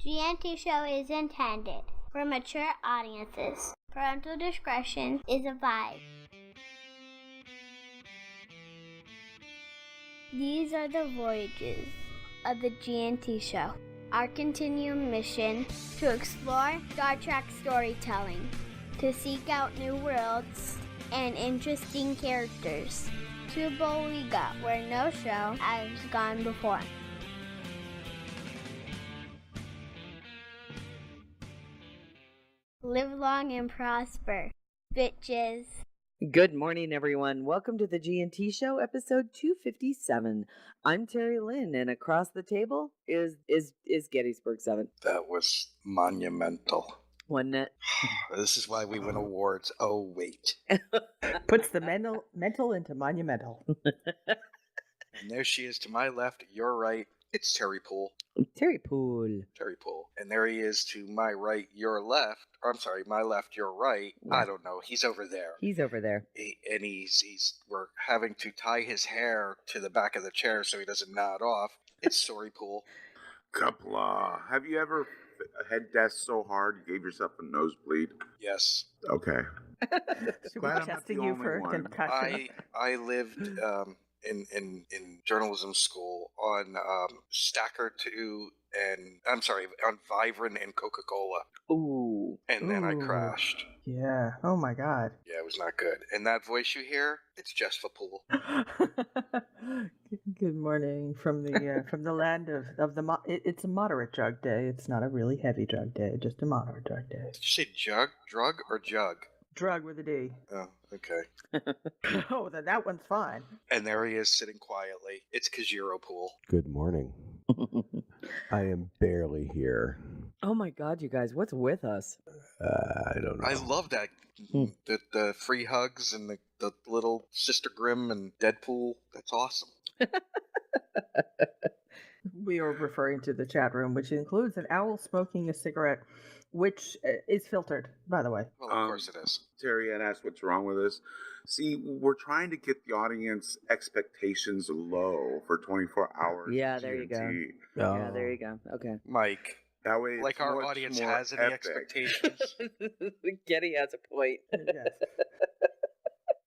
GNT show is intended for mature audiences. Parental discretion is advised. These are the voyages of the GNT show. Our continuing mission to explore Star Trek storytelling, to seek out new worlds and interesting characters, to Boliga, where no show has gone before. Live long and prosper, bitches. Good morning, everyone. Welcome to the G&T Show, episode 257. I'm Terry Lynn, and across the table is Gettysburg 7. That was monumental. Wasn't it? This is why we win awards. Oh, wait. Puts the mental into monumental. And there she is to my left, your right. It's Terry Poole. Terry Poole. Terry Poole. And there he is to my right, your left. Or, I'm sorry, my left, your right. Yeah. I don't know. He's over there. He's over there. We're having to tie his hair to the back of the chair so he doesn't nod off. It's Terry Poole. Kapla. Have you ever head desk so hard you gave yourself a nosebleed? Yes. Okay. Should Glad we I'm not testing the you only for one. concussion? I lived in journalism school on Stacker 2 on Vibrant and Coca-Cola. Ooh. And then I Ooh. crashed. Yeah. Oh my God. Yeah, it was not good. And that voice you hear, it's Jess Poole. Good morning from the land of the. It's a moderate drug day. It's not a really heavy drug day. Just a moderate drug day. Did you say drug or jug? Drug with a D. Oh, okay. Oh, then that one's fine. And there he is sitting quietly. It's Kajiro Poole. Good morning. I am barely here. Oh my God, you guys, what's with us? I don't know. I love that. The free hugs and the little Sister Grimm and Deadpool. That's awesome. We are referring to the chat room, which includes an owl smoking a cigarette, which is filtered, by the way. Well, of course it is. Terry had asked what's wrong with us. See, we're trying to get the audience expectations low for 24 hours. Yeah, there you go. GNT. Yeah, there you go. Okay. Mike, That way, like it's our much audience more has any epic. expectations. Getty has a point. Yes.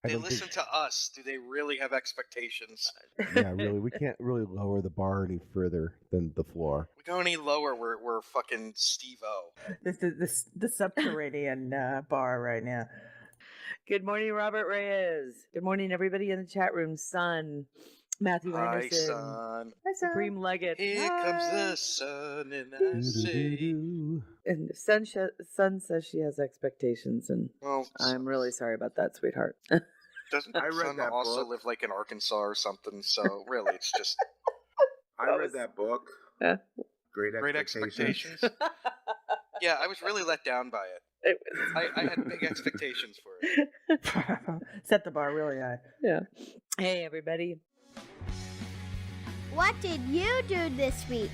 I They don't listen to us. Do they really have expectations? Yeah, really. We can't really lower the bar any further than the floor. We go any lower, we're fucking Steve-O. This is the subterranean bar right now. Good morning, Robert Reyes. Good morning, everybody in the chat room. Son, Matthew Hi, Anderson, son. Hi, sir. Supreme Leggett. Here comes the sun, and I say, Doo-doo-doo-doo. And Son says she has expectations, and well, I'm really sorry about that, sweetheart. doesn't I read son that also book. live like in Arkansas or something? So really, it's just I read that book. Huh? Great great expectations. expectations. Yeah, I was really let down by it. It was- I had big expectations for it. Set the bar really high. yeah. Hey, everybody. What did you do this week?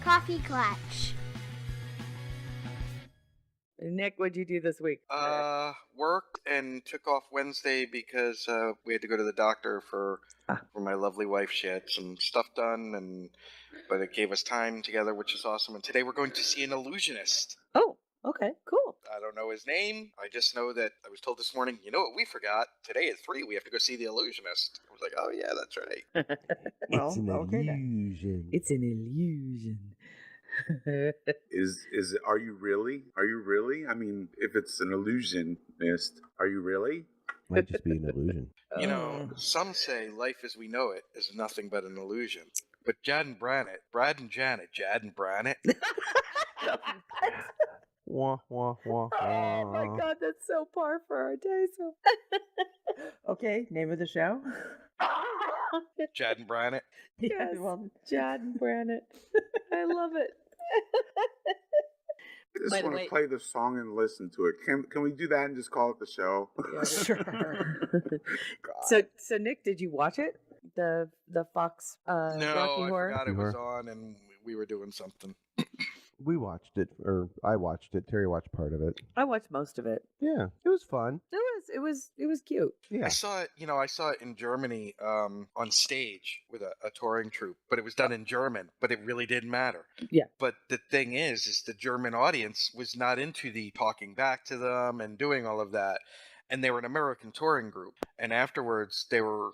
Coffee clutch. Nick, what'd you do this week? Worked and took off Wednesday because we had to go to the doctor for my lovely wife. She had some stuff done, but it gave us time together, which is awesome. And today we're going to see an illusionist. Oh, okay, cool. I don't know his name. I just know that I was told this morning, you know what we forgot? Today at 3, we have to go see the illusionist. I was like, oh yeah, that's right. Well, It's an okay then. illusion. It's an illusion. Are you really? Are you really? I mean, if it's an illusionist, are you really? Might just be an illusion. You know, some say life as we know it is nothing but an illusion. But Jad and Jad and Branet. Wah, wah, wah, Oh my wah. God, that's so par for our day. So Okay, name of the show. Jad and Branet. Yes. Well, Jad and Branet. I love it. I just By the want way- to play the song and listen to it. Can we do that and just call it the show? sure. God. So Nick, did you watch it? The Fox No, Rocky I Horror? forgot it was Horror. on and we were doing something. We watched it, or I watched it. Terry watched part of it. I watched most of it. Yeah, it was fun. It was cute. Yeah. I saw it in Germany on stage with a touring troupe, but it was done in German, but it really didn't matter. Yeah. But the thing is the German audience was not into the talking back to them and doing all of that. And they were an American touring group. And afterwards, they were,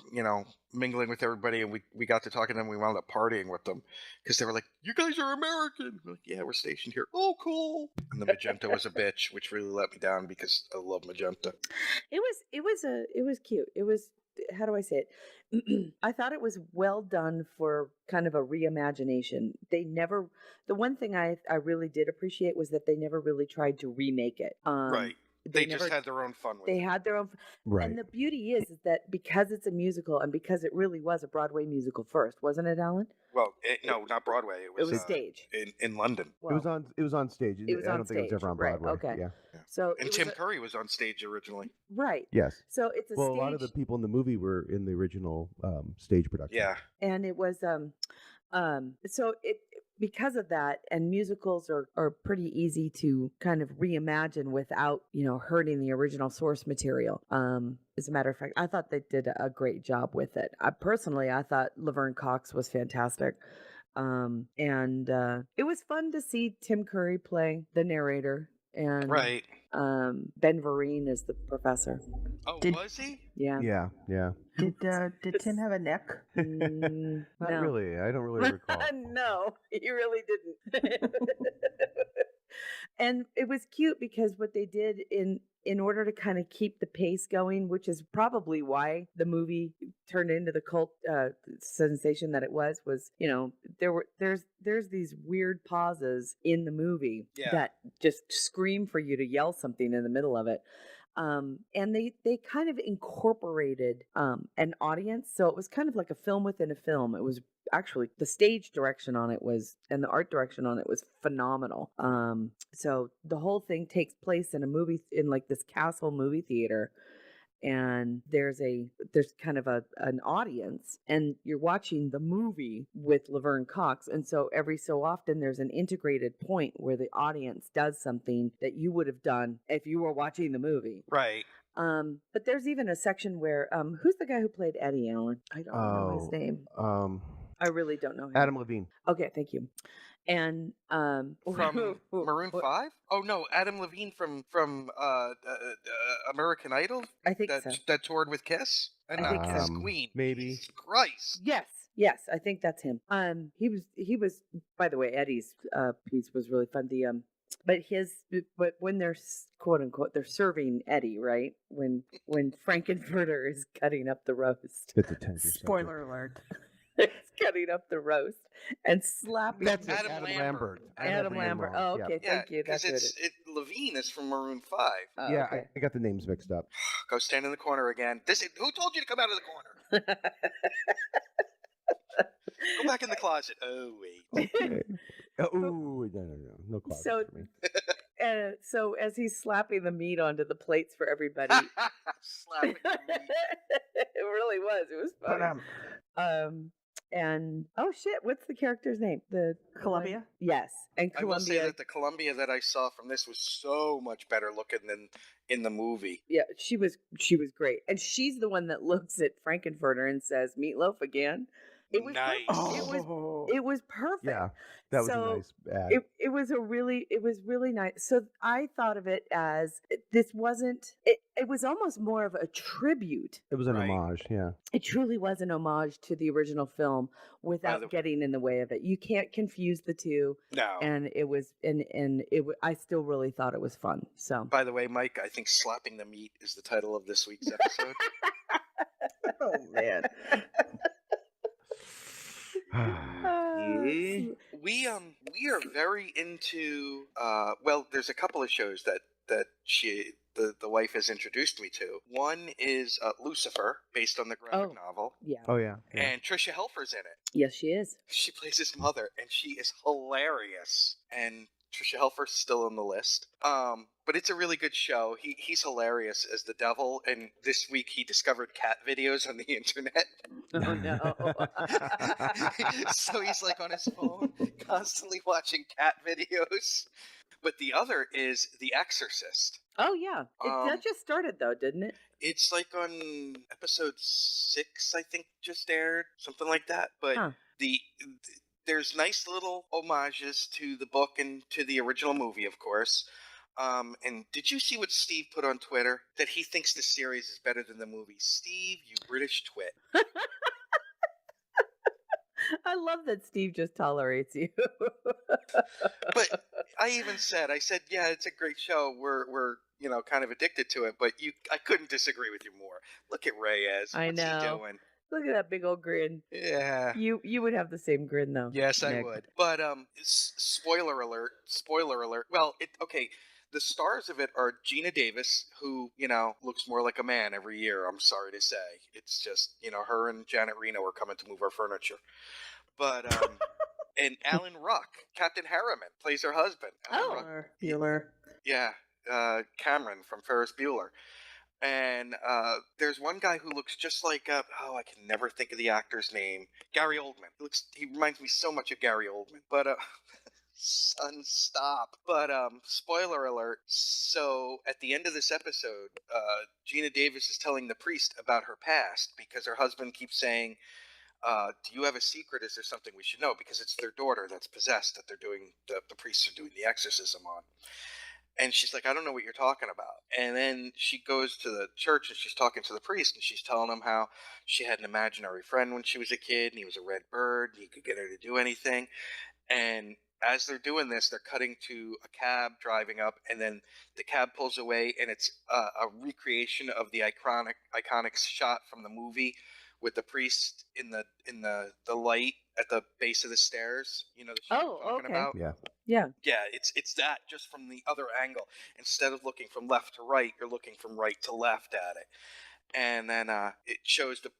mingling with everybody, and we got to talking to them. We wound up partying with them because they were like, "You guys are American." We're like, "Yeah, we're stationed here." "Oh, cool." And the Magenta was a bitch, which really let me down because I love Magenta. It was cute. It was, how do I say it? I thought it was well done for kind of a reimagination. The one thing I really did appreciate was that they never really tried to remake it. Right. They just had their own fun with They it. had their own. Right. And the beauty is that because it's a musical and because it really was a Broadway musical first, wasn't it, Alan? Well, no, not Broadway. It was stage. in London. Well, it was on stage. It was I on don't think it was stage, ever on right, Broadway. okay. Yeah. So And Tim Curry was on stage originally. right. Yes. So it's a Well, stage. a lot of the people in the movie were in the original stage production. Yeah. And it was so it because of that, and musicals are pretty easy to kind of reimagine without hurting the original source material. As a matter of fact, I thought they did a great job with it. I thought Laverne Cox was fantastic. And it was fun to see Tim Curry play the narrator, and Right. Ben Vereen is the professor. Oh, Did- was he? Yeah. Yeah. Did Tim have a neck? Not No. really. I don't really recall. No, he really didn't. And it was cute because what they did in order to kind of keep the pace going, which is probably why the movie turned into the cult sensation that it was there's these weird pauses in the movie Yeah. that just scream for you to yell something in the middle of it. And they kind of incorporated an audience, so it was kind of like a film within a film. It was actually the stage direction on it and the art direction on it was phenomenal. So the whole thing takes place in like this castle movie theater, and there's kind of an audience, and you're watching the movie with Laverne Cox, and so every so often there's an integrated point where the audience does something that you would have done if you were watching the movie. Right. But there's even a section where who's the guy who played Eddie, Allen? I don't know his name. I really don't know him. Adam Levine. Okay, thank you. And From Maroon 5? Oh no, Adam Levine from American Idol. I think so. That toured with Kiss and I not think Kiss so. Queen. Maybe. Jesus Christ. Yes, I think that's him. He was. By the way, Eddie's piece was really fun. But when they're quote unquote they're serving Eddie, right? When Frankenfurter is cutting up the roast. It's a tender subject. Spoiler alert. He's cutting up the roast and slapping. That's Adam Adam Lambert. Lambert. Adam Lambert. Oh, okay. Yeah, Thank you. because That's what it is. Levine is from Maroon 5. Oh, Yeah, okay. I got the names mixed up. Go stand in the corner again. Who told you to come out of the corner? Go back in the closet. Oh wait. Okay. Ooh, no closet So- for me. So as he's slapping the meat onto the plates for everybody, Slapping the meat. it really was. It was But fun. And oh shit, what's the character's name? The Columbia? Yes, and I will say Columbia. that the Columbia that I saw from this was so much better looking than in the movie. Yeah, she was great, and she's the one that looks at Frankenfurter and says, "Meatloaf again." It was Nice. Oh. It was perfect. Yeah, that was So, a nice ad. It was really nice. So I thought of it as this wasn't. It was almost more of a tribute. It was an Right. homage. Yeah. It truly was an homage to the original film without the- getting in the way of it. You can't confuse the two, No. and it was I still really thought it was fun. So By the way, Mike, I think Slapping the Meat is the title of this week's episode. oh man. We are very into there's a couple of shows that the wife has introduced me to. One is Lucifer, based on the graphic novel, Yeah. Oh yeah. and Tricia Helfer's in it. Yes, she is. She plays his mother, and she is hilarious. And Trisha Helfer's still on the list. But it's a really good show. He's hilarious as the devil, and this week he discovered cat videos on the internet. Oh no. So he's like on his phone, constantly watching cat videos. But the other is The Exorcist. Oh yeah. That Um, just started though, didn't it? It's like on episode 6, I think, just aired, something like that. But Huh. there's nice little homages to the book and to the original movie, of course. And did you see what Steve put on Twitter? That he thinks the series is better than the movie. Steve, you British twit. I love that Steve just tolerates you. But I even said, yeah, it's a great show. We're kind of addicted to it. But I couldn't disagree with you more. Look at Reyes. I What's he know. doing? Look at that big old grin. Yeah. You would have the same grin though. Yes, I Nick. would. But spoiler alert. Spoiler alert. Well, okay. The stars of it are Gina Davis, who looks more like a man every year. I'm sorry to say. It's just her and Janet Reno are coming to move our furniture. But and Alan Ruck, Captain Harriman, plays her husband. Alan Ruck, Bueller. yeah, Cameron from Ferris Bueller. And there's one guy who looks just like I can never think of the actor's name. Gary Oldman. He reminds me so much of Gary Oldman. But son, stop. But spoiler alert. So at the end of this episode, Gina Davis is telling the priest about her past because her husband keeps saying, do you have a secret? Is there something we should know? Because it's their daughter that's possessed that they're doing, the priests are doing the exorcism on. And she's like, I don't know what you're talking about. And then she goes to the church and she's talking to the priest and she's telling him how she had an imaginary friend when she was a kid and he was a red bird and he could get her to do anything. And as they're doing this, they're cutting to a cab driving up, and then the cab pulls away, and it's a recreation of the iconic shot from the movie with the priest in the light at the base of the stairs. You know the shot I'm talking about? Yeah. Yeah. It's that just from the other angle. Instead of looking from left to right, you're looking from right to left at it. And then it shows the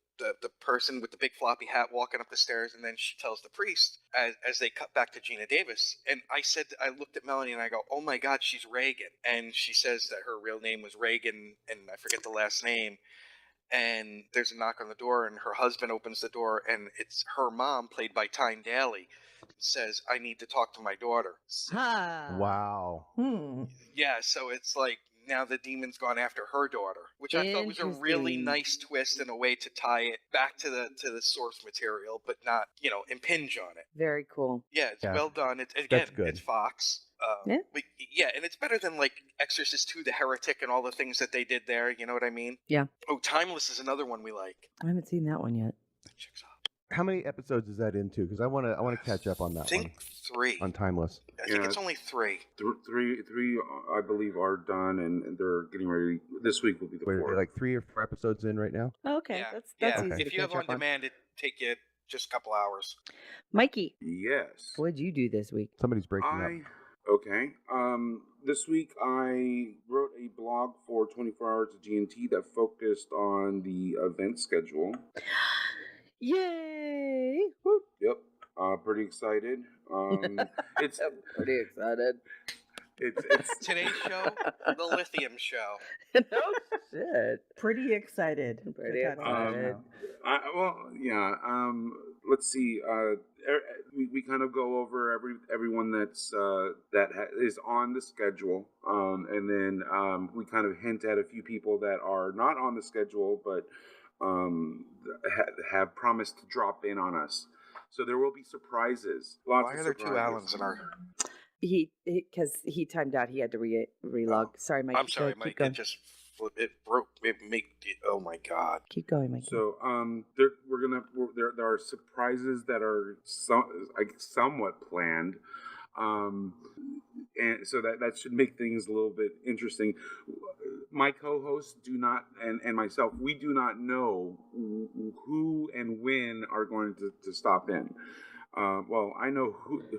person with the big floppy hat walking up the stairs, and then she tells the priest as they cut back to Gina Davis. And I looked at Melanie and I go, oh my God, she's Reagan. And she says that her real name was Reagan, and I forget the last name. And there's a knock on the door, and her husband opens the door, and it's her mom, played by Tyne Daly, says, I need to talk to my daughter. Wow. Yeah, so it's like now the demon's gone after her daughter, which I thought was a really Interesting. nice twist and a way to tie it back to the source material, but not impinge on it. Very cool. Yeah, it's Yeah. well done. It's That's good. it's Fox. Yeah. But yeah, and it's better than like Exorcist 2, The Heretic, and all the things that they did there. You know what I mean? Yeah. Oh, Timeless is another one we like. I haven't seen that one yet. That checks out. How many episodes is that into? Because I want to catch up on I that think one 3. on Timeless. I think Yeah. it's only 3. Three, I believe, are done, and they're getting ready. This week will be the Wait, fourth. like 3 or 4 episodes in right now. Oh, okay. Yeah, That's yeah. easy If to you have catch on up on. demand, it take you just a couple hours. Mikey, Yes. what'd you do this week? Somebody's breaking up. Okay. This week I wrote a blog for 24 Hours of G&T that focused on the event schedule. Yay! Yep. Pretty excited. It's I'm pretty excited. it's Today's show, the Lithium Show. No shit. Pretty excited. Pretty The title, I excited. know. Let's see. We kind of go over everyone that's is on the schedule, and then we kind of hint at a few people that are not on the schedule, but have promised to drop in on us. So there will be surprises. Lots Why of are there 2 surprises. Allens in our... Because he timed out. He had to relog. Sorry, Mike. I'm sorry, Keep Mike. going. It just it broke. Oh my God. Keep going, Mikey. So there are surprises that are somewhat planned, and so that should make things a little bit interesting. My co-hosts do not, and myself, we do not know who and when are going to stop in. Well, I know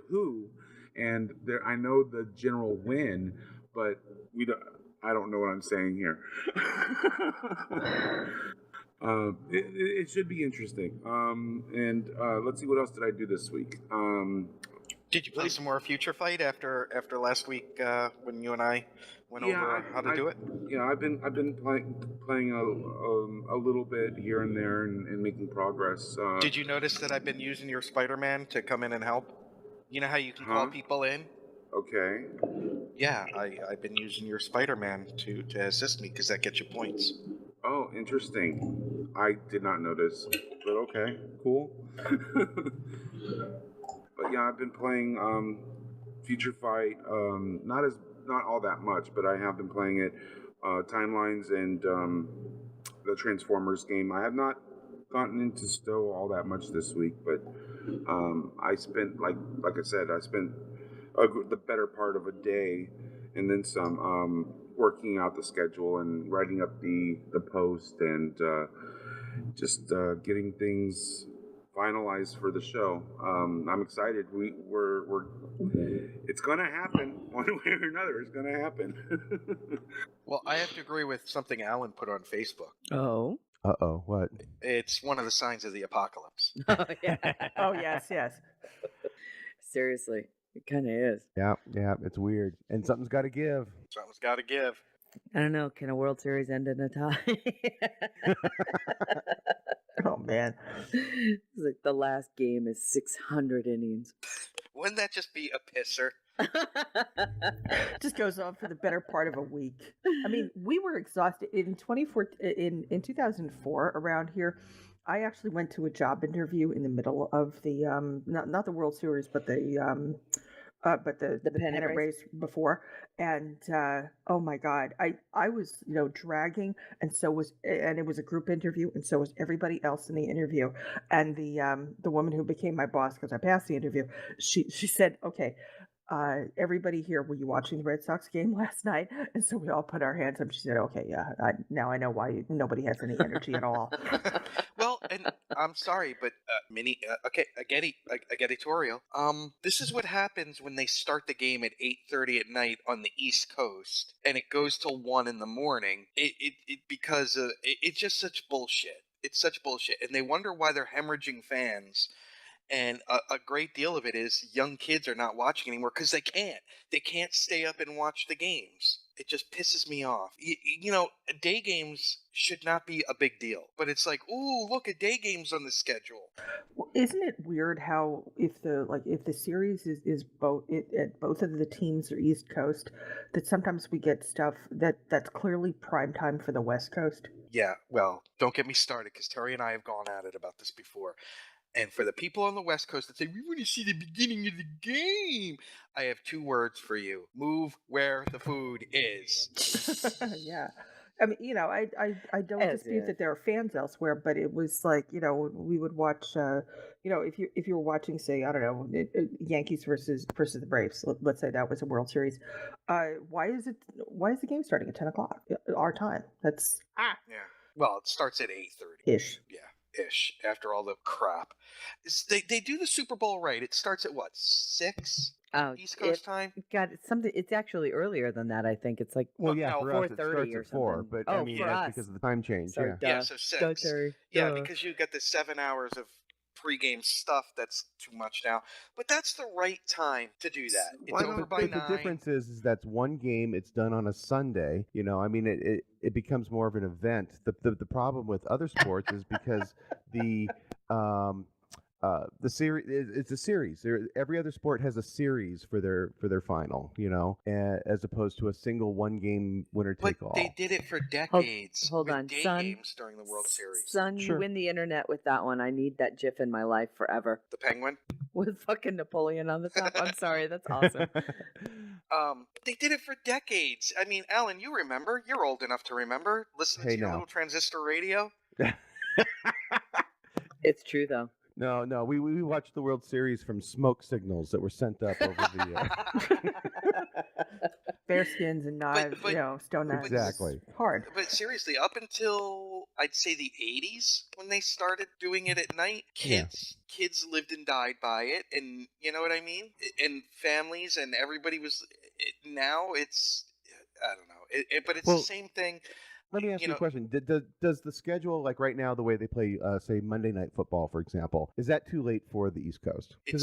who, and I know the general when, but we don't. I don't know what I'm saying here. It should be interesting. And let's see, what else did I do this week? Did you play some more Future Fight after last week when you and I went Yeah, over how to do it? Yeah, I've been playing a little bit here and there and making progress. Did you notice that I've been using your Spider-Man to come in and help? You know how you can call people in? Okay. Yeah, I've been using your Spider-Man to assist me because that gets you points. Oh, interesting. I did not notice, but okay, cool. But yeah, I've been playing Future Fight. Not all that much, but I have been playing it. Timelines and the Transformers game. I have not gotten into Stowe all that much this week, but I spent like I said, I spent the better part of a day and then some working out the schedule and writing up the post and just getting things finalized for the show. I'm excited. We're it's gonna happen one way or another. It's gonna happen. Well, I have to agree with something Alan put on Facebook. Oh. Uh-oh, what? It's one of the signs of the apocalypse. Oh, yeah. Oh yes, yes. Seriously, it kind of is. Yeah, it's weird. And something's got to give. Something's got to give. I don't know. Can a World Series end in a tie? Oh man. It's like the last game is 600 innings. Wouldn't that just be a pisser? Just goes on for the better part of a week. I mean, we were exhausted in in 2004 around here. I actually went to a job interview in the middle of the not the World Series, but the pennant race before, and oh my God, I was dragging, and it was a group interview, and so was everybody else in the interview, and the woman who became my boss because I passed the interview, she said, okay. Everybody here, were you watching the Red Sox game last night? And so we all put our hands up. She said, okay, yeah, now I know why nobody has any energy at all. Well, and I'm sorry, but a editorial. This is what happens when they start the game at 8:30 at night on the East Coast, and it goes till 1 in the morning. It's just such bullshit. It's such bullshit, and they wonder why they're hemorrhaging fans. And a great deal of it is young kids are not watching anymore because they can't. They can't stay up and watch the games. It just pisses me off. Day games should not be a big deal. But it's like, ooh, look at day games on the schedule. Well, isn't it weird how if the series is both at both of the teams are East Coast, that sometimes we get stuff that's clearly prime time for the West Coast? Yeah, well, don't get me started because Terry and I have gone at it about this before. And for the people on the West Coast that say, we want to see the beginning of the game, I have 2 words for you. Move where the food is. Yeah. I mean, I don't dispute that there are fans elsewhere, but it was like, we would watch, if you were watching, say, I don't know, Yankees versus the Braves, let's say that was a World Series. Why is the game starting at 10 o'clock our time? That's Yeah. Well, it starts at 8:30 ish. Yeah. Ish, after all the crap. They do the Super Bowl right. It starts at what, 6 East Coast time? God, it's actually earlier than that, I think. It's like for us it 4:30 starts or at 4, something. but I mean that's because of the time change. Sorry, Yeah, so 6. Yeah, because you got the 7 hours of pregame stuff that's too much now. But that's the right time to do that. It's over by 9. The difference is that's one game. It's done on a Sunday. I mean, it becomes more of an event. The problem with other sports is because the series it's a series. Every other sport has a series for their final, as opposed to a single one game winner take all. But they did it for decades. Hold with on, day son. Games during the World Series. Son, you win the internet with that one. I need that GIF in my life forever. The Penguin with fucking Napoleon on the top. I'm sorry, that's awesome. They did it for decades. I mean, Alan, you remember? You're old enough to remember listening to your little transistor radio. It's true though. No, we watched the World Series from smoke signals that were sent up over the bearskins and knives, stone knives. Exactly. Hard. But seriously, up until I'd say the 80s when they started doing it at night, kids lived and died by it, and you know what I mean? And families and everybody was. Now it's I don't know, but it's the same thing. Let me ask you you a know, question. Does the schedule, like right now, the way they play, say, Monday Night Football, for example, is that too late for the East Coast? it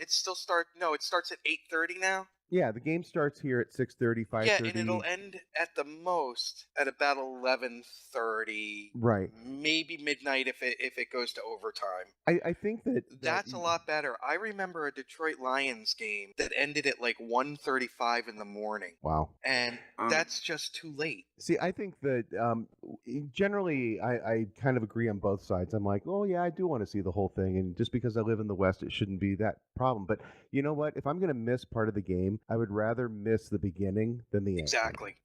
still starts. No, it starts at 8:30 now. Yeah, the game starts here at 6:30, Yeah, and it'll 5:30. end at the most at about 11:30, Right. maybe midnight if it goes to overtime. I think that That's a lot better. I remember a Detroit Lions game that ended at like 1:35 in the morning, wow. and Um, that's just too late. See, I think that generally I kind of agree on both sides. I'm like, oh, yeah, I do want to see the whole thing. And just because I live in the West, it shouldn't be that problem. But you know what? If I'm going to miss part of the game, I would rather miss the beginning than the end. Exactly.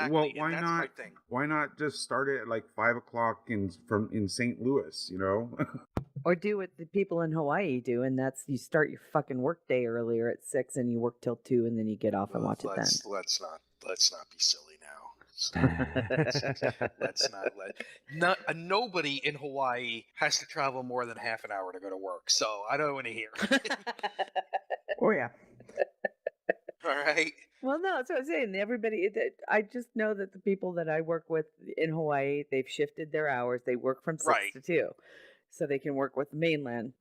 well, And why that's not? my thing. Why not just start it at like 5 o'clock in St. Louis? Or do what the people in Hawaii do, and that's you start your fucking work day earlier at 6 and you work till 2 and then you get off and watch it then. Let's not be silly now. Let's not nobody in Hawaii has to travel more than half an hour to go to work. So I don't want to hear it. Oh yeah. All right. Well, no, that's what I'm saying. I just know that the people that I work with in Hawaii, they've shifted their hours. They work from 6 Right. to 2. So they can work with the mainland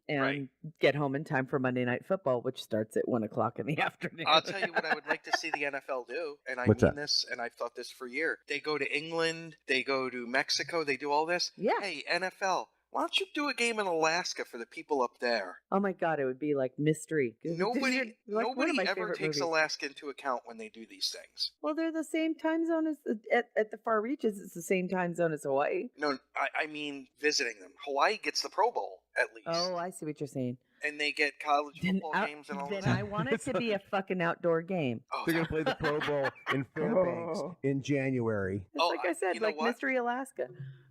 and Right. get home in time for Monday Night Football, which starts at 1 o'clock in the afternoon. I'll tell you what I would like to see the NFL do, and I What's mean that? this, and I've thought this for years. They go to England, they go to Mexico, they do all this. Yeah. Hey, NFL, why don't you do a game in Alaska for the people up there? Oh my God, it would be like mystery. Nobody Like one of my ever favorite takes movies. Alaska into account when they do these things. Well, they're the same time zone as at the far reaches. It's the same time zone as Hawaii. No, I mean visiting them. Hawaii gets the Pro Bowl, at least. Oh, I see what you're saying. And they get college football games and all Then that. I want it to be a fucking outdoor game. Oh, They're going to play the Pro Bowl in Fairbanks Oh. in January. Just Oh, like I said, you know like what? Mystery Alaska.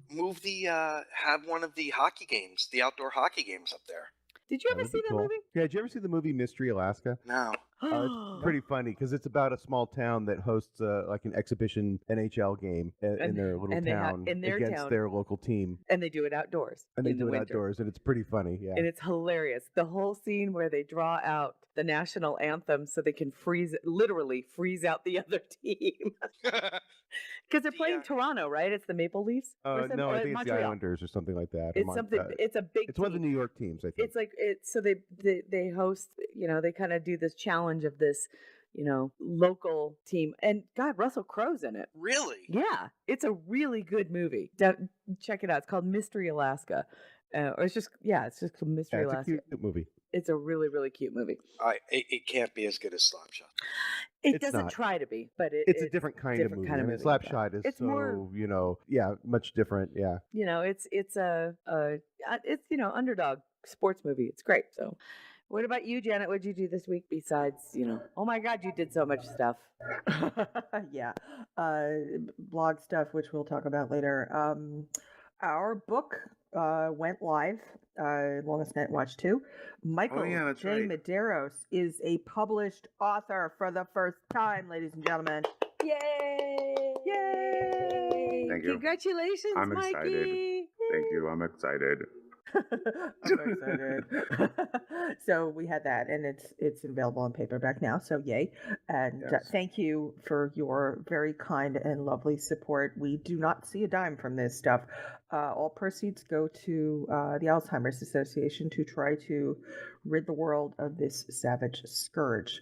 move the have one of the hockey games, the outdoor hockey games up there. Did you That ever would see be that cool. movie? Yeah, did you ever see the movie Mystery Alaska? No. It's pretty funny because it's about a small town that hosts like an exhibition NHL game in their little and they have- town in their against town. their local team, And they do it outdoors. and they in the do it winter. outdoors, and it's pretty funny. Yeah, And it's hilarious. The whole scene where they draw out the national anthem so they can literally freeze out the other team. Because they're playing Toronto, right? It's the Maple Leafs? Or no, I think it's the Montreal. Islanders or something like that. It's something. It's a big. It's one of the team. New York teams, I think. It's like so they host, they kind of do this challenge of this, local team, and God, Russell Crowe's in it. Really? Yeah, it's a really good movie. Check it out. It's called Mystery Alaska, or it's just Mystery it's a Alaska. cute movie. It's a really, really cute movie. It can't be as good as Slapshot. It It's not not. try to be, but It's a different kind of different movie. kind of I mean, movie, yeah. Slapshot is It's so more- much different. Yeah. It's underdog sports movie. It's great. So, what about you, Janet? What'd you do this week besides, oh my God, you did so much stuff. Yeah. Blog stuff, which we'll talk about later. Our book went live, Longest Night Watch 2. Michael yeah, that's J. right. Medeiros is a published author for the first time, ladies and gentlemen. Yay! Yay! Thank you. Congratulations, I'm excited. Mikey! Thank you. I'm excited. I'm excited. So we had that, and it's available in paperback now. So yay! And Yes. thank you for your very kind and lovely support. We do not see a dime from this stuff. All proceeds go to the Alzheimer's Association to try to rid the world of this savage scourge.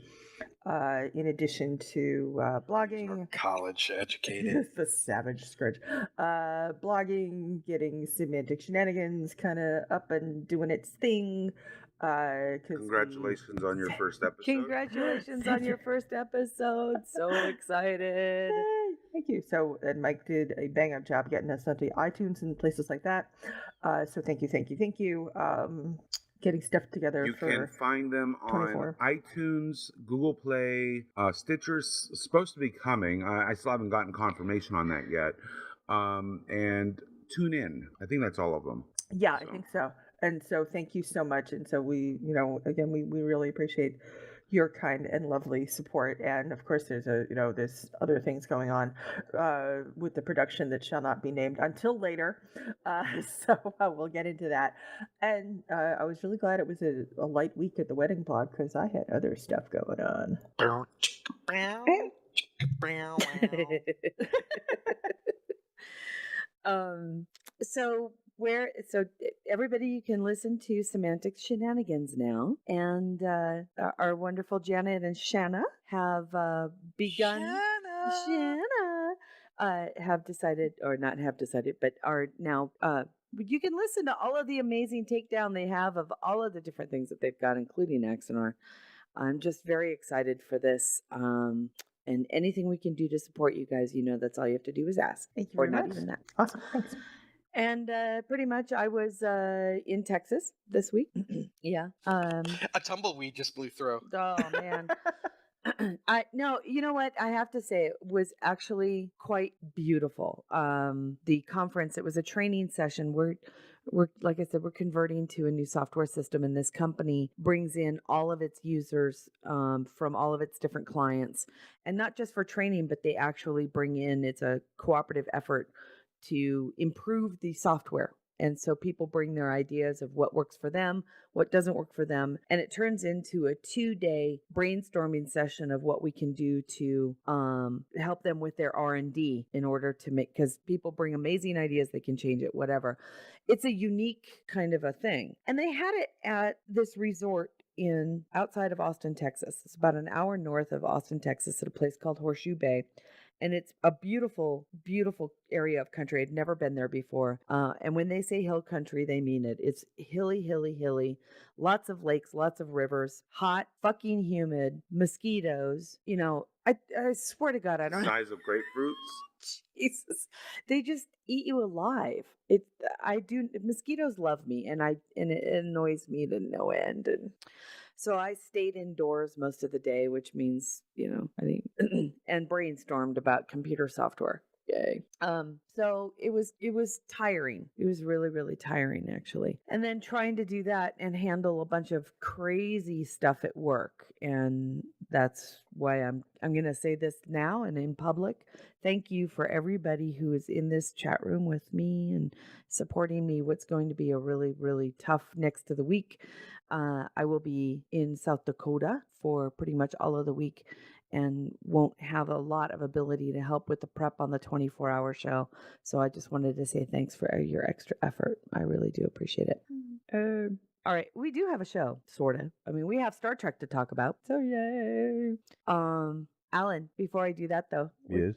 In addition to blogging, College educated. the savage scourge. Blogging, getting semantic shenanigans kind of up and doing its thing. Congratulations on your first episode. Congratulations on your first episode. So excited. Yay, thank you. So, and Mike did a bang up job getting us onto iTunes and places like that. So, thank you. Getting stuff together You for can find them on 24. iTunes, Google Play, Stitcher's supposed to be coming. I still haven't gotten confirmation on that yet. And tune in. I think that's all of them. Yeah, So. I think so. And so thank you so much. And so we, again, we really appreciate your kind and lovely support. And of course, there's there's other things going on with the production that shall not be named until later. So we'll get into that. And I was really glad it was a light week at the wedding blog because I had other stuff going on. Um, so everybody, you can listen to Semantics Shenanigans now, and our wonderful Janet and Shanna have begun. Shanna have decided, or not have decided, but are now. You can listen to all of the amazing takedown they have of all of the different things that they've got, including Axonar. I'm just very excited for this. And anything we can do to support you guys, that's all you have to do is ask. Thank you or very not much. even that. Awesome. Thanks. And pretty much I was in Texas this week. Yeah. A tumbleweed just blew through. Oh, man. No, you know what? I have to say it was actually quite beautiful. The conference, it was a training session. We're like I said, we're converting to a new software system, and this company brings in all of its users from all of its different clients, and not just for training, but they actually bring in. It's a cooperative effort to improve the software. And so people bring their ideas of what works for them, what doesn't work for them, and it turns into a 2-day brainstorming session of what we can do to help them with their R&D in order to make, because people bring amazing ideas, they can change it, whatever. It's a unique kind of a thing. And they had it at this resort in outside of Austin, Texas. It's about an hour north of Austin, Texas, at a place called Horseshoe Bay. And it's a beautiful, beautiful area of country. I'd never been there before. And when they say hill country, they mean it. It's hilly, hilly, hilly. Lots of lakes, lots of rivers, hot, fucking humid, mosquitoes. I swear to God, I don't know. Size of grapefruits. Jesus, they just eat you alive. Mosquitoes love me, and it annoys me to no end. And so I stayed indoors most of the day, which means, I think, and brainstormed about computer software. Yay. So it was tiring. It was really, really tiring, actually. And then trying to do that and handle a bunch of crazy stuff at work. And that's why I'm going to say this now and in public. Thank you for everybody who is in this chat room with me and supporting me. What's going to be a really, really tough next to the week. I will be in South Dakota for pretty much all of the week and won't have a lot of ability to help with the prep on the 24-hour show. So I just wanted to say thanks for your extra effort. I really do appreciate it. All right. We do have a show, sort of. I mean, we have Star Trek to talk about. So yay. Alan, before I do that, though. Yes.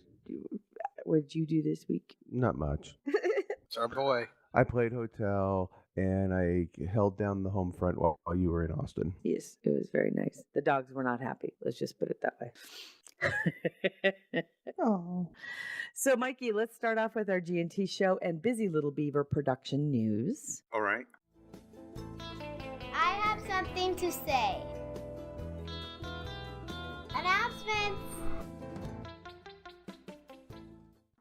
What did you do this week? Not much. It's our boy. I played hotel and I held down the home front while you were in Austin. Yes, it was very nice. The dogs were not happy. Let's just put it that way. Oh. So, Mikey, let's start off with our G&T show and Busy Little Beaver production news. All right. I have something to say. Announcements.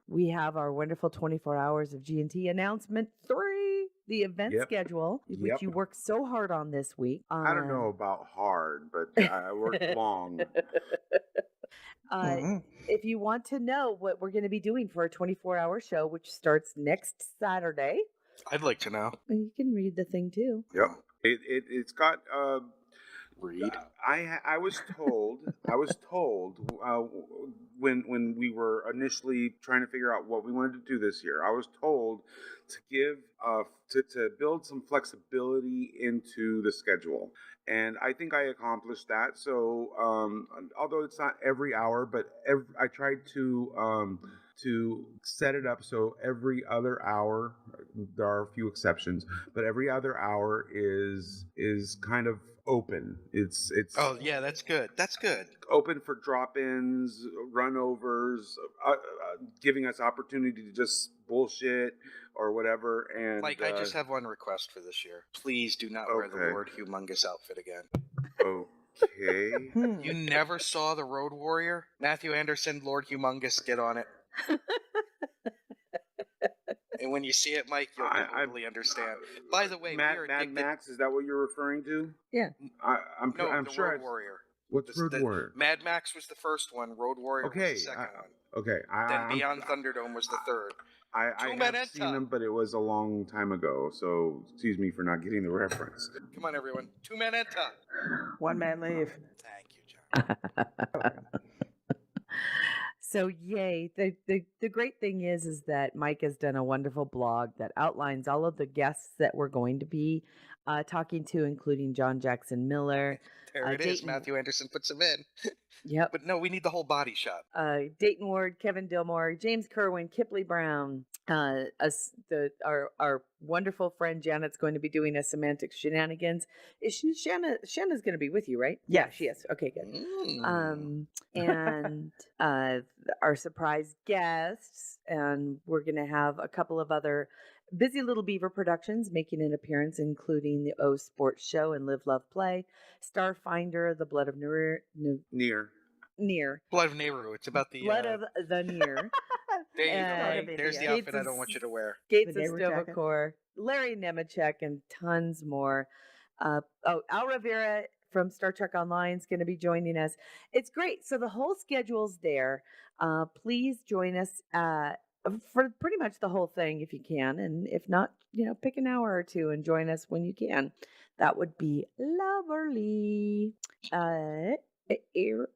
We have our wonderful 24 hours of G&T announcement 3, the event schedule, which you worked so hard on this week. I don't know about hard, but I worked long. If you want to know what we're going to be doing for our 24-hour show, which starts next Saturday. I'd like to know. You can read the thing, too. Yep. It's got... Read. I was told when we were initially trying to figure out what we wanted to do this year, I was told to give to build some flexibility into the schedule, and I think I accomplished that. So although it's not every hour, but I tried to set it up so every other hour, there are a few exceptions, but every other hour is kind of open. It's Oh yeah, that's good. That's good. open for drop-ins, runovers, giving us opportunity to just bullshit or whatever. And Mike, I just have one request for this year. Please do not wear the Okay. Lord Humongous outfit again. Okay. You never saw the Road Warrior? Matthew Anderson, Lord Humongous, get on it. And when you see it, Mike, you'll totally understand. By the way, Mad we are addicted... Max, is that what you're referring to? Yeah. I'm No, the sure. Road Warrior. What's Road Warrior? Mad Max was the first one. Road Warrior was the second one. Okay. Then Beyond Thunderdome was the third. I have seen them, but it was a long time ago. So excuse me for not getting the reference. Come on, everyone. 2-man enter. One man leave. Thank you, John. So yay. The great thing is that Mike has done a wonderful blog that outlines all of the guests that we're going to be talking to, including John Jackson Miller. There it is. Dayton, Matthew Anderson puts him in. Yep. But no, we need the whole body shot. Dayton Ward, Kevin Dillmore, James Kerwin, Kipley Brown. Our wonderful friend Janet's going to be doing a semantic shenanigans. Is she Shanna's going to be with you, right? Yes. Yeah, she is. Okay, good. Mm. And our surprise guests, and we're going to have a couple of other Busy Little Beaver productions making an appearance, including the O Sports Show and Live, Love, Play, Starfinder, The Blood of Near. Blood of Nehru. It's about the Blood of the Near. There you go. and Right? There's the Gates outfit I of don't want you to wear. Gates The of Nehru jacket. Stovacor, Larry Nemechek, and tons more. Al Rivera from Star Trek Online is going to be joining us. It's great. So the whole schedule's there. Please join us for pretty much the whole thing if you can. And if not, pick an hour or two and join us when you can. That would be lovely.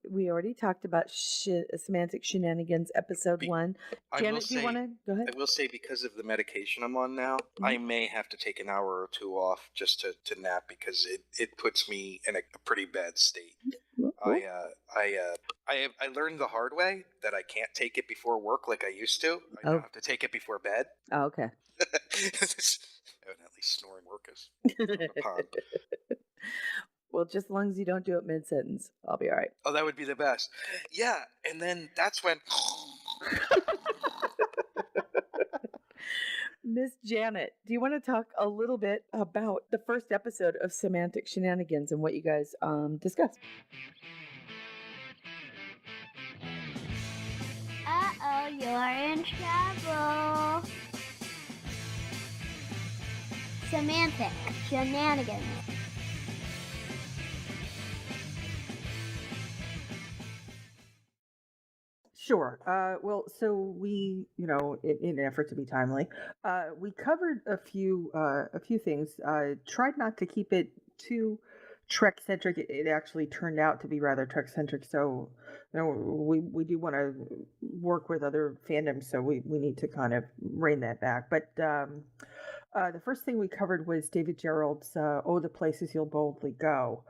We already talked about Semantic Shenanigans episode 1. Janet, do you want to go ahead? I will say, because of the medication I'm on now, I may have to take an hour or two off just to nap, because it puts me in a pretty bad state. Cool. I learned the hard way that I can't take it before work like I used to. I now have to take it before bed. Oh, okay. Evidently snoring workers from the pond. Well, just as long as you don't do it mid-sentence, I'll be all right. Oh, that would be the best. Yeah, and then that's when... Miss Janet, do you want to talk a little bit about the first episode of Semantic Shenanigans and what you guys discussed? Uh-oh, you're in trouble. Semantic Shenanigans. Sure. Well, so we, in an effort to be timely, we covered a few things. Tried not to keep it too Trek centric. It actually turned out to be rather Trek centric. So, we do want to work with other fandoms, so we need to kind of rein that back. But the first thing we covered was David Gerrold's "Oh, the Places You'll Boldly Go,"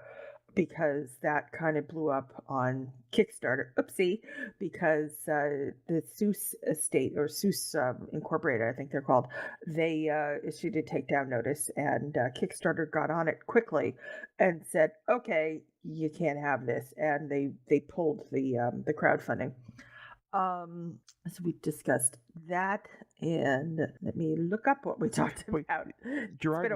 because that kind of blew up on Kickstarter. Oopsie, because the Seuss estate, or Seuss Incorporated, I think they're called, they issued a takedown notice, and Kickstarter got on it quickly and said, "Okay, you can't have this," and they pulled the crowdfunding. So we discussed that, and let me look up what we talked about. Gerard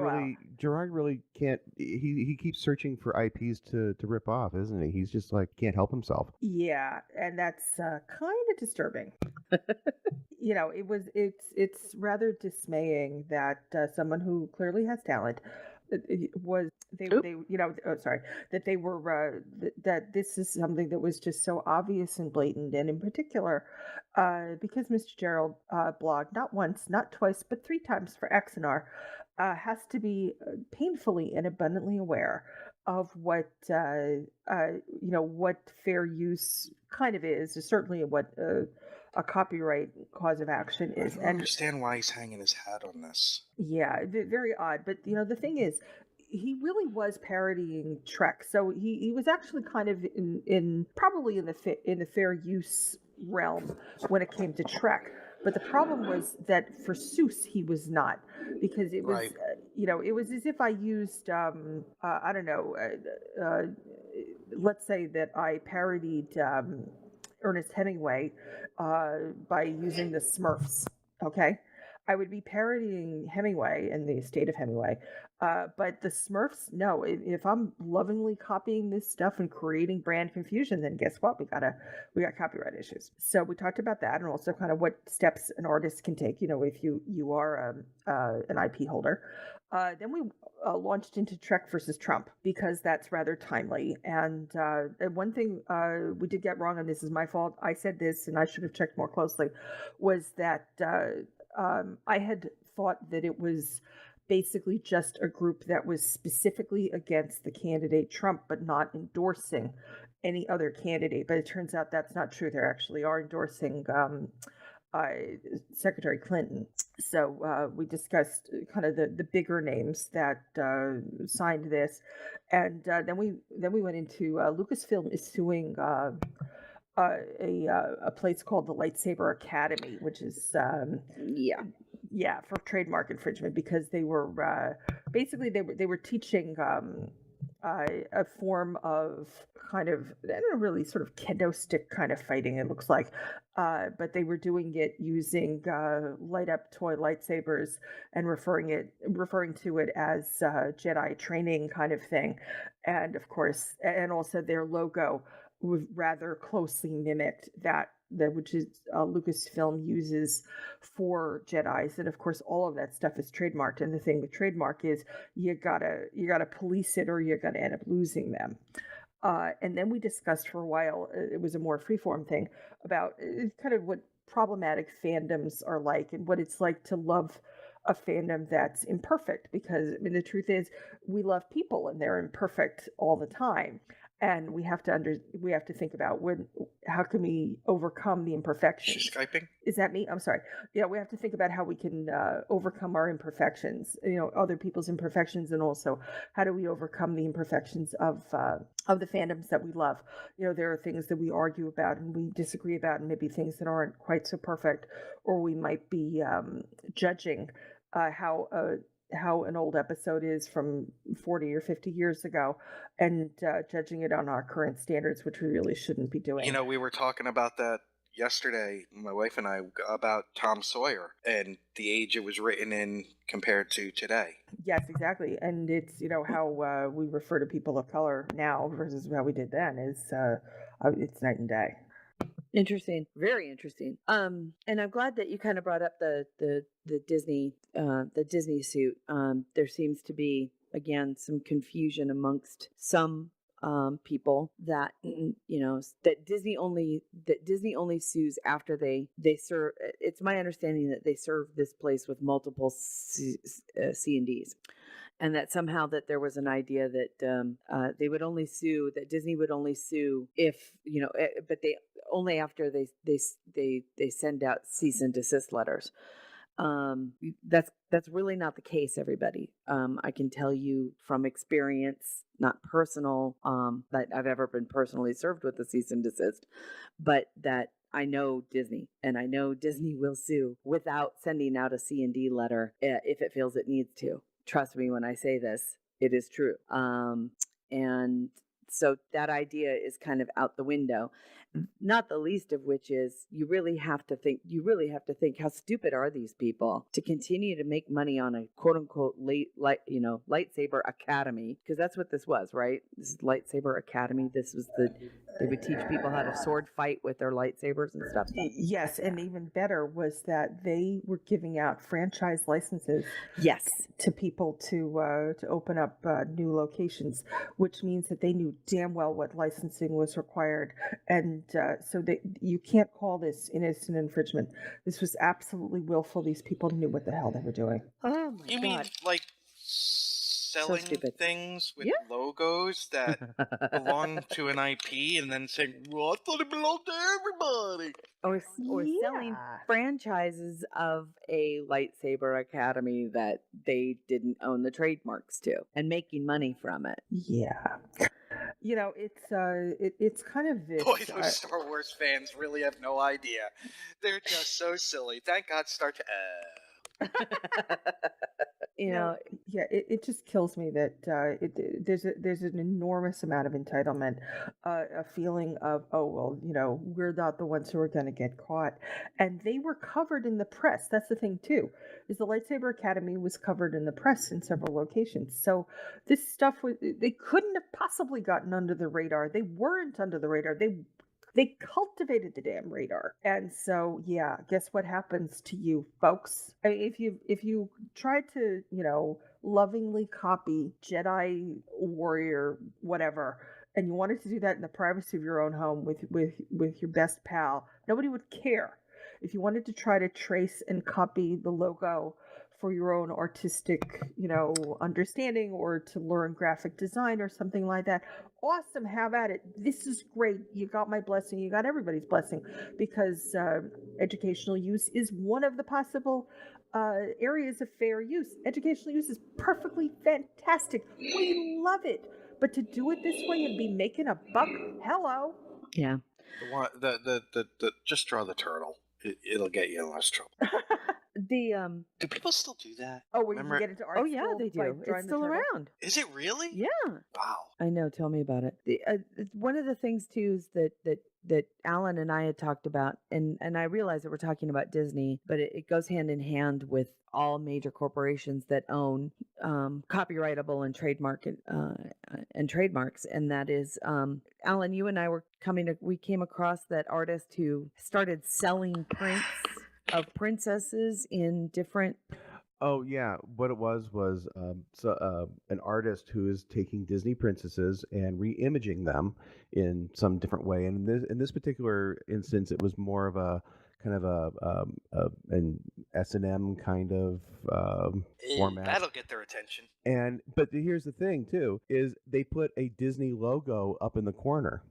really can't. He keeps searching for IPs to rip off, isn't he? He's just like can't help himself. Yeah, and that's kind of disturbing. It's rather dismaying that someone who clearly has talent that this is something that was just so obvious and blatant, and in particular, because Mr. Gerald blogged not once, not twice, but 3 times for XNR, has to be painfully and abundantly aware of what fair use kind of is certainly what a copyright cause of action is. I don't understand why he's hanging his hat on this. Yeah, very odd. But the thing is, he really was parodying Trek. So he was actually kind of in probably in the fair use realm when it came to Trek. But the problem was that for Seuss he was not, because it was Right. It was as if I used let's say that I parodied Ernest Hemingway by using the Smurfs. Okay, I would be parodying Hemingway and the estate of Hemingway, but the Smurfs, no. If I'm lovingly copying this stuff and creating brand confusion, then guess what? We got copyright issues. So we talked about that, and also kind of what steps an artist can take. If you are an IP holder. Then we launched into Trek versus Trump, because that's rather timely. And one thing we did get wrong, and this is my fault, I said this and I should have checked more closely, was that I had thought that it was basically just a group that was specifically against the candidate Trump, but not endorsing any other candidate, but it turns out that's not true. They actually are endorsing uh, Secretary Clinton. So we discussed kind of the bigger names that signed this, and then we went into Lucasfilm is suing a place called the Lightsaber Academy, which is Yeah. yeah, for trademark infringement, because they were basically they were teaching a form of kind of, I don't know, really sort of kendo stick kind of fighting, it looks like, but they were doing it using light up toy lightsabers and referring to it as Jedi training kind of thing, and of course, and also their logo was rather closely mimicked that which is Lucasfilm uses for Jedi's, and of course all of that stuff is trademarked. And the thing with trademark is you gotta police it, or you're gonna end up losing them. And then we discussed for a while. It was a more freeform thing about kind of what problematic fandoms are like, and what it's like to love a fandom that's imperfect. Because I mean, the truth is, we love people, and they're imperfect all the time. And we have to think about how can we overcome the imperfections. She's Skyping? Is that me? I'm sorry. Yeah, we have to think about how we can overcome our imperfections, other people's imperfections, and also how do we overcome the imperfections of the fandoms that we love. There are things that we argue about and we disagree about, and maybe things that aren't quite so perfect, or we might be judging how an old episode is from 40 or 50 years ago, and judging it on our current standards, which we really shouldn't be doing. We were talking about that yesterday, my wife and I, about Tom Sawyer and the age it was written in compared to today. Yes, exactly. And it's, how we refer to people of color now versus how we did then is it's night and day. Interesting, very interesting. And I'm glad that you kind of brought up the Disney suit. There seems to be, again, some confusion amongst some people that that Disney only sues after they serve. It's my understanding that they serve this place with multiple C&Ds. And that somehow that there was an idea that they would only sue, that Disney would only sue if but they only after they send out cease and desist letters. That's really not the case, everybody. I can tell you from experience, not personal, that I've ever been personally served with a cease and desist, but that I know Disney, and I know Disney will sue without sending out a C&D letter if it feels it needs to. Trust me when I say this, it is true. And so that idea is kind of out the window. Not the least of which is you really have to think how stupid are these people to continue to make money on a quote unquote lightsaber academy, because that's what this was, right? This is lightsaber academy. This was they would teach people how to sword fight with their lightsabers and stuff. Yes, and even better was that they were giving out franchise licenses. Yes, to people to open up new locations, which means that they knew damn well what licensing was required, and so you can't call this innocent infringement. This was absolutely willful. These people knew what the hell they were doing. Oh my You God. mean like selling things with logos that belong to an IP and then saying, well, I thought it belonged to everybody. Or selling franchises of a lightsaber academy that they didn't own the trademarks to and making money from it. Yeah. It's kind of this. Boy, those Star Wars fans really have no idea. They're just so silly. Thank God Star It just kills me that there's an enormous amount of entitlement, a feeling of, oh well, we're not the ones who are going to get caught, and they were covered in the press. That's the thing too, is the Lightsaber Academy was covered in the press in several locations. So this stuff they couldn't have possibly gotten under the radar. They weren't under the radar. They cultivated the damn radar. And so, yeah, guess what happens to you, folks? I mean, if you try to, lovingly copy Jedi warrior, whatever, and you wanted to do that in the privacy of your own home with your best pal, nobody would care. If you wanted to try to trace and copy the logo for your own artistic, understanding, or to learn graphic design or something like that, awesome, have at it. This is great. You got my blessing. You got everybody's blessing, because educational use is one of the possible areas of fair use. Educational use is perfectly fantastic. We love it. But to do it this way and be making a buck, hello. Yeah. The just draw the turtle. It'll get you in less trouble. The Do people still do that? Oh, where you Remember- can get into art Oh yeah, school they by do. drawing It's the still turtle? around. Is it really? Yeah. Wow. I know. Tell me about it. One of the things too is that Alan and I had talked about, and I realize that we're talking about Disney, but it goes hand in hand with all major corporations that own copyrightable and trademarks, and that is Alan. You and I we came across that artist who started selling prints of princesses in different. Oh yeah, what it was an artist who is taking Disney princesses and re-imaging them in some different way. And in this particular instance, it was more of a kind of an S&M kind of format. That'll get their attention. But here's the thing too: is they put a Disney logo up in the corner.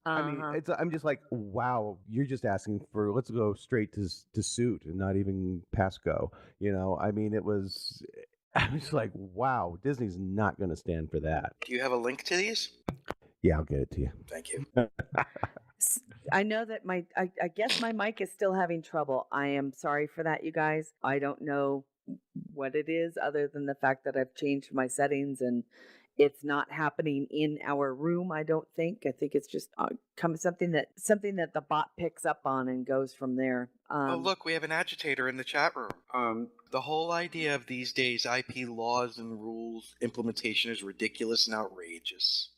I mean, I'm just like, wow, you're just asking for, let's go straight to suit and not even pass go. I mean, I was like, wow, Disney's not going to stand for that. Do you have a link to these? Yeah, I'll get it to you. Thank you. I know that I guess my mic is still having trouble. I am sorry for that, you guys. I don't know what it is other than the fact that I've changed my settings and it's not happening in our room. I don't think. I think it's just something that the bot picks up on and goes from there. Oh, look, we have an agitator in the chat room. The whole idea of these days IP laws and rules implementation is ridiculous and outrageous.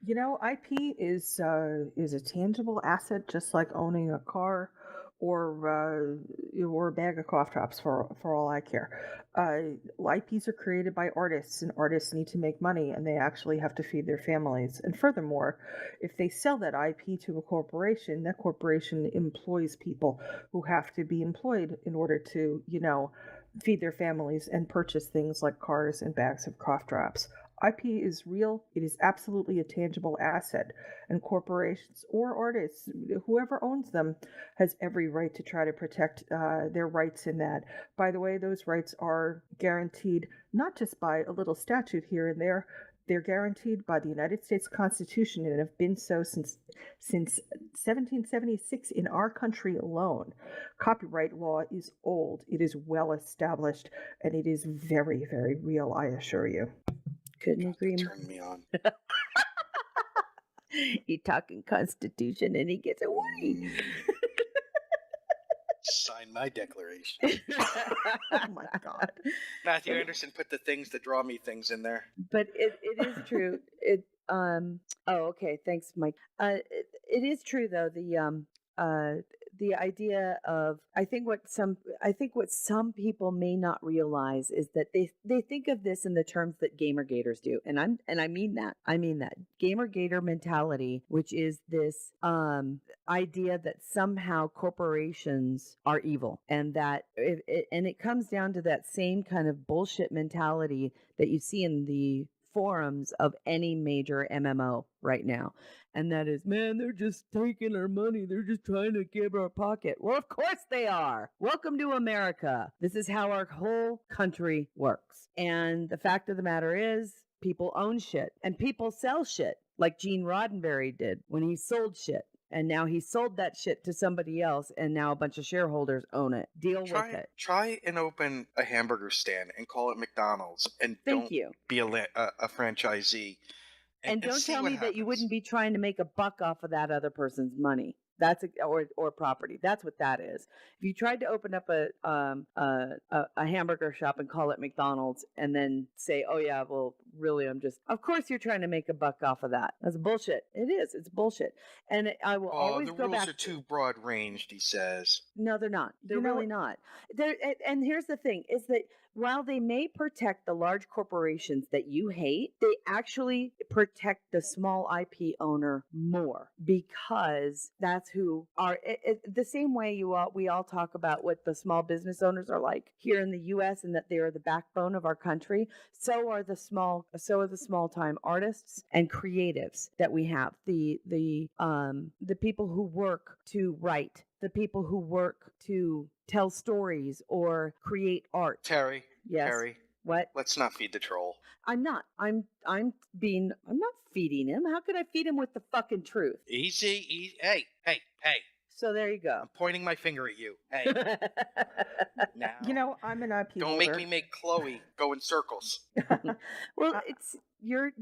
IP is a tangible asset, just like owning a car or a bag of cough drops, for all I care. IPs are created by artists, and artists need to make money, and they actually have to feed their families. And furthermore, if they sell that IP to a corporation, that corporation employs people who have to be employed in order to, feed their families and purchase things like cars and bags of cough drops. IP is real. It is absolutely a tangible asset, and corporations or artists, whoever owns them, has every right to try to protect their rights in that. By the way, those rights are guaranteed not just by a little statute here and there. They're guaranteed by the United States Constitution and have been so since 1776 in our country alone. Copyright law is old. It is well established, and it is very, very real, I assure you. Couldn't agree. Turn me on. You talking Constitution and he gets away. Sign my declaration. Oh my God. Matthew Anderson put the things that draw me things in there. But it is true. Okay, thanks, Mike. It is true though, the idea of I think what some people may not realize is that they think of this in the terms that Gamergaters do, and I mean that Gamergater mentality, which is this idea that somehow corporations are evil, and that it comes down to that same kind of bullshit mentality that you see in the forums of any major MMO right now. And that is, man, they're just taking our money. They're just trying to give our pocket. Well, of course they are. Welcome to America. This is how our whole country works. And the fact of the matter is, people own shit and people sell shit, like Gene Roddenberry did when he sold shit. And now he sold that shit to somebody else, and now a bunch of shareholders own it. Deal with it. Try and open a hamburger stand and call it McDonald's, and don't be a franchisee. And don't tell me that you wouldn't be trying to make a buck off of that other person's money. That's or property. That's what that is. If you tried to open up a hamburger shop and call it McDonald's, and then say, "Oh yeah, well, really, of course you're trying to make a buck off of that." That's bullshit. It is. It's bullshit. And I will always go back. The rules are too broad ranged, he says. No, they're not. They're really not. And here's the thing: is that while they may protect the large corporations that you hate, they actually protect the small IP owner more, because that's that's who are the same way we all talk about what the small business owners are like here in the US, and that they are the backbone of our country. So are the small time artists and creatives that we have. The people who work to write, the people who work to tell stories or create art. Terry. Yes. Terry. What? Let's not feed the troll. I'm not. I'm not feeding him. How could I feed him with the fucking truth? Easy. Hey. So there you go. I'm pointing my finger at you. Hey. Now. You know, I'm an IP Don't holder. make me make Chloe go in circles. Well, it's you're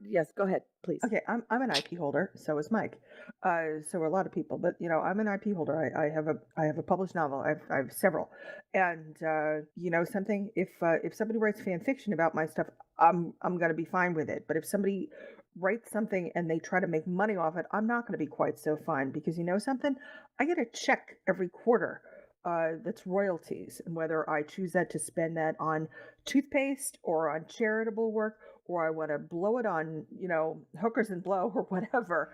yes, go ahead, please. Okay, I'm an IP holder. So is Mike. So are a lot of people. But you know, I'm an IP holder. I have a published novel. I have several. And you know something, if somebody writes fan fiction about my stuff, I'm gonna be fine with it. But if somebody writes something and they try to make money off it, I'm not gonna be quite so fine, because you know something, I get a check every quarter. That's royalties, and whether I choose that to spend that on toothpaste or on charitable work, or I want to blow it on, you know, hookers and blow or whatever,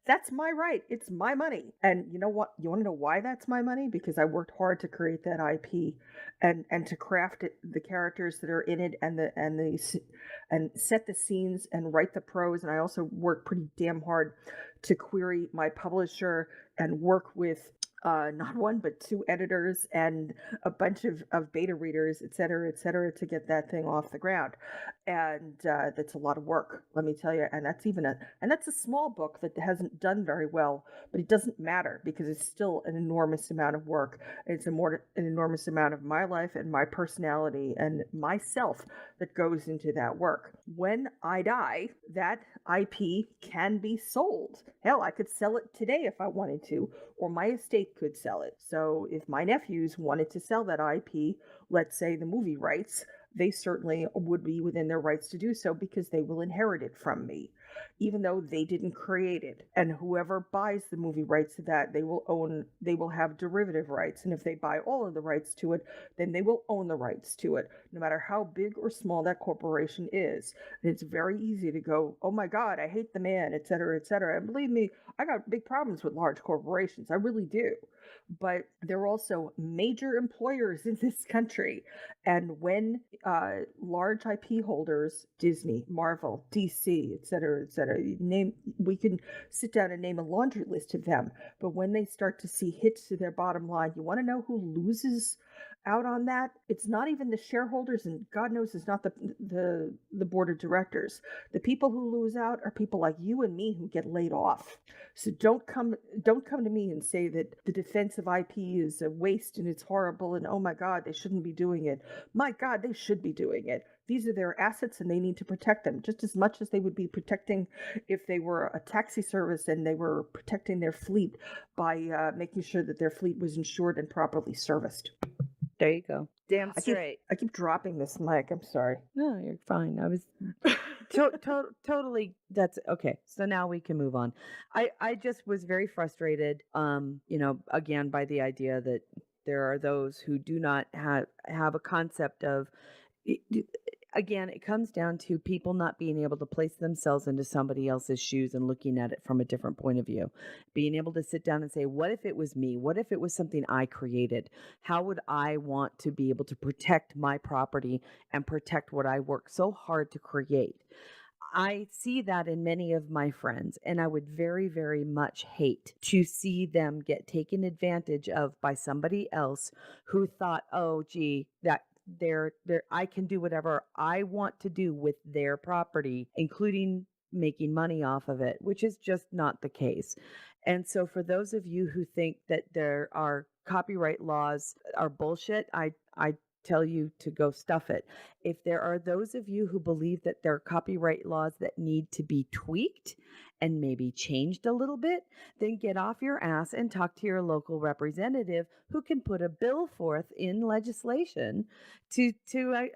that's my right. It's my money. And you know what? You want to know why that's my money? Because I worked hard to create that IP, and to craft it, the characters that are in it, and set the scenes and write the prose. And I also work pretty damn hard to query my publisher and work with not one but two editors and a bunch of beta readers, et cetera, to get that thing off the ground. And that's a lot of work, let me tell you. And that's a small book that hasn't done very well, but it doesn't matter, because it's still an enormous amount of work. It's an enormous amount of my life and my personality and myself that goes into that work. When I die, that IP can be sold. Hell, I could sell it today if I wanted to, or my estate could sell it. So if my nephews wanted to sell that IP, let's say the movie rights, they certainly would be within their rights to do so, because they will inherit it from me, even though they didn't create it. And whoever buys the movie rights to that, they will have derivative rights. And if they buy all of the rights to it, then they will own the rights to it, no matter how big or small that corporation is. And it's very easy to go, oh my God, I hate the man, et cetera, et cetera. And believe me, I got big problems with large corporations. I really do. But they're also major employers in this country. And when large IP holders, Disney, Marvel, DC, et cetera, we can sit down and name a laundry list of them. But when they start to see hits to their bottom line, you want to know who loses out on that? It's not even the shareholders, and God knows it's not the board of directors. The people who lose out are people like you and me who get laid off. So don't come to me and say that the defense of IP is a waste and it's horrible and oh my God, they shouldn't be doing it. My God, they should be doing it. These are their assets and they need to protect them just as much as they would be protecting if they were a taxi service and they were protecting their fleet by making sure that their fleet was insured and properly serviced. There you go. Damn straight. I keep dropping this mic. I'm sorry. No, you're fine. I was totally. That's okay. So now we can move on. I just was very frustrated. Again, by the idea that there are those who do not have a concept of. Again, it comes down to people not being able to place themselves into somebody else's shoes and looking at it from a different point of view. Being able to sit down and say, what if it was me? What if it was something I created? How would I want to be able to protect my property and protect what I worked so hard to create? I see that in many of my friends, and I would very, very much hate to see them get taken advantage of by somebody else who thought, oh, gee, that I can do whatever I want to do with their property, including making money off of it, which is just not the case. And so for those of you who think that there are copyright laws are bullshit, I tell you to go stuff it. If there are those of you who believe that there are copyright laws that need to be tweaked and maybe changed a little bit, then get off your ass and talk to your local representative who can put a bill forth in legislation to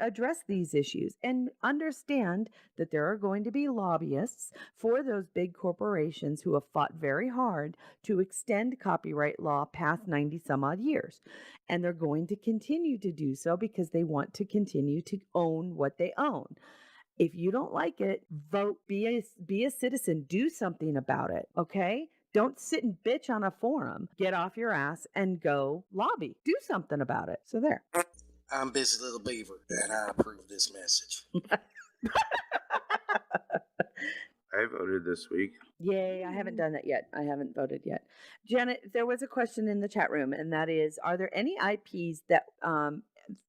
address these issues, and understand that there are going to be lobbyists for those big corporations who have fought very hard to extend copyright law past 90 some odd years. And they're going to continue to do so because they want to continue to own what they own. If you don't like it, vote, be a citizen, do something about it, okay? Don't sit and bitch on a forum. Get off your ass and go lobby. Do something about it. So there. I'm Busy Little Beaver, and I approve this message. I voted this week. Yay, I haven't done that yet. I haven't voted yet. Janet, there was a question in the chat room, and that is, are there any IPs that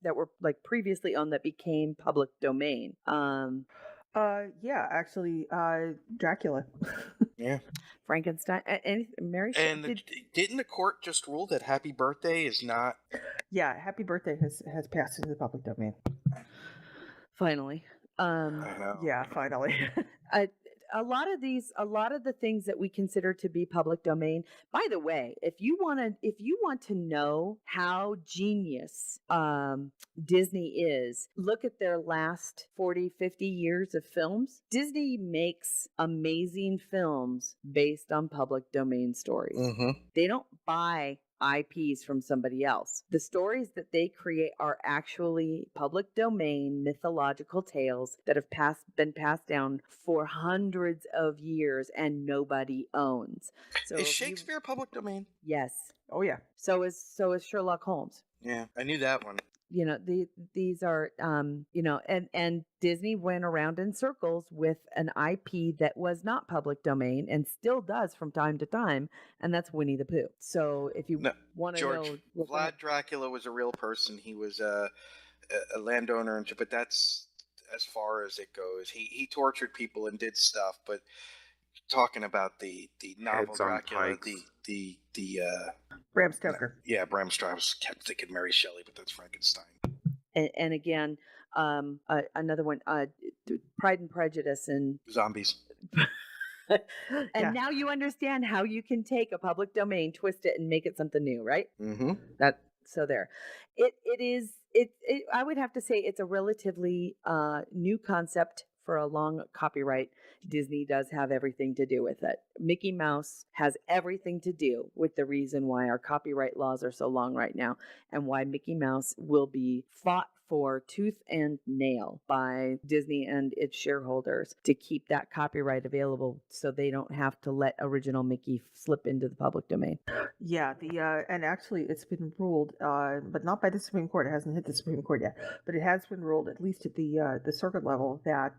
were like previously owned that became public domain? Yeah, actually, Dracula. Yeah. Frankenstein, and Mary Shelley. And didn't the court just rule that Happy Birthday is not? Yeah, Happy Birthday has passed into the public domain. Finally. I know. Yeah, finally. A lot of the things that we consider to be public domain. By the way, if you want to know how genius Disney is, look at their last 40, 50 years of films. Disney makes amazing films based on public domain stories. Mm-hmm. They don't buy IPs from somebody else. The stories that they create are actually public domain mythological tales that have been passed down for hundreds of years and nobody owns. So Is Shakespeare public domain? Yes. Oh yeah. So is Sherlock Holmes. Yeah, I knew that one. These are and Disney went around in circles with an IP that was not public domain and still does from time to time, and that's Winnie the Pooh. So if you want to know, Vlad Dracula was a real person. He was a landowner, but that's as far as it goes. He tortured people and did stuff, but talking about the novel Dracula, the Bram Stoker. Bram Stoker. I was kept thinking Mary Shelley, but that's Frankenstein. And again, another one, Pride and Prejudice and zombies. And now you understand how you can take a public domain, twist it, and make it something new, right? Mm-hmm. So there. I would have to say it's a relatively new concept for a long copyright. Disney does have everything to do with it. Mickey Mouse has everything to do with the reason why our copyright laws are so long right now, and why Mickey Mouse will be fought for tooth and nail by Disney and its shareholders to keep that copyright available so they don't have to let original Mickey slip into the public domain. Yeah, and actually it's been ruled, but not by the Supreme Court. It hasn't hit the Supreme Court yet, but it has been ruled, at least at the circuit level, that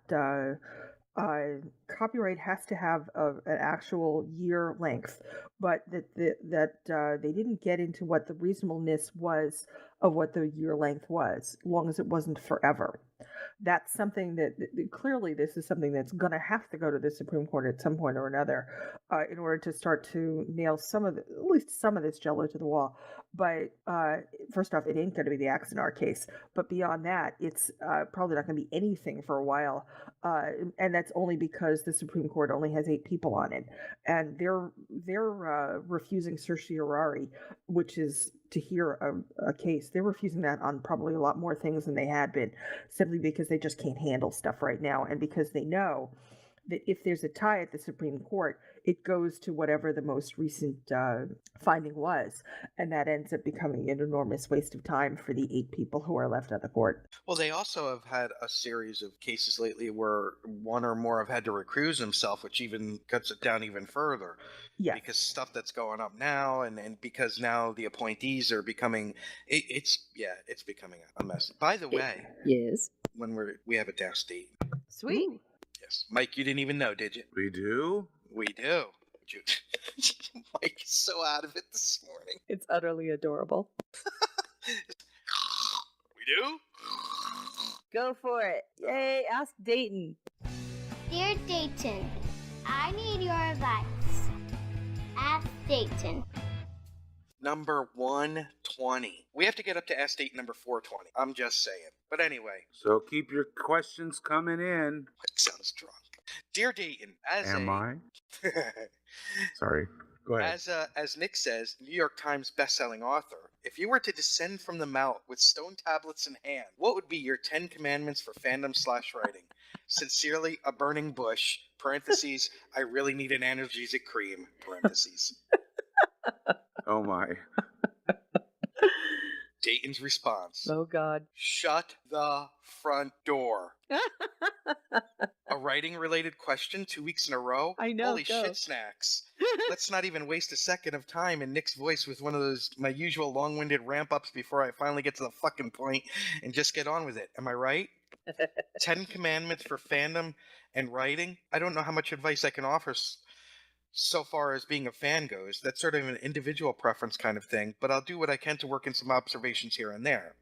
copyright has to have an actual year length, but that they didn't get into what the reasonableness was of what the year length was, as long as it wasn't forever. That's something that clearly this is something that's going to have to go to the Supreme Court at some point or another in order to start to nail at least some of this jello to the wall. But first off, it ain't going to be the Axanar case. But beyond that, it's probably not going to be anything for a while. And that's only because the Supreme Court only has 8 people on it. And they're refusing certiorari, which is to hear a case. They're refusing that on probably a lot more things than they had been, simply because they just can't handle stuff right now, and because they know that if there's a tie at the Supreme Court, it goes to whatever the most recent finding was, and that ends up becoming an enormous waste of time for the 8 people who are left on the court. Well, they also have had a series of cases lately where one or more have had to recuse themselves, which even cuts it down even further. Yeah. Because stuff that's going up now, and because now the appointees are becoming, it's becoming a mess. By the way, yes, when we have a down state. Sweet. Ooh. Yes, Mike, you didn't even know, did you? We do? We do. Mike is so out of it this morning. It's utterly adorable. We do? Go for it. Yay, ask Dayton. Dear Dayton, I need your advice. Ask Dayton. Number 120. We have to get up to Ask Dayton number 420. I'm just saying. But anyway. So keep your questions coming in. Mike sounds drunk. Dear Dayton, Am I? Sorry. Go ahead. As Nick says, New York Times bestselling author, if you were to descend from the mount with stone tablets in hand, what would be your 10 commandments for fandom/writing? Sincerely, a burning bush, parentheses, I really need an analgesic cream, parentheses. Oh my. Dayton's response. Oh God. Shut the front door. writing-related question 2 weeks in a row? I know, Holy go. shit snacks. Let's not even waste a second of time in Nick's voice with one of those, my usual long-winded ramp-ups before I finally get to the fucking point and just get on with it. Am I right? 10 Commandments for fandom and writing? I don't know how much advice I can offer so far as being a fan goes. That's sort of an individual preference kind of thing, but I'll do what I can to work in some observations here and there.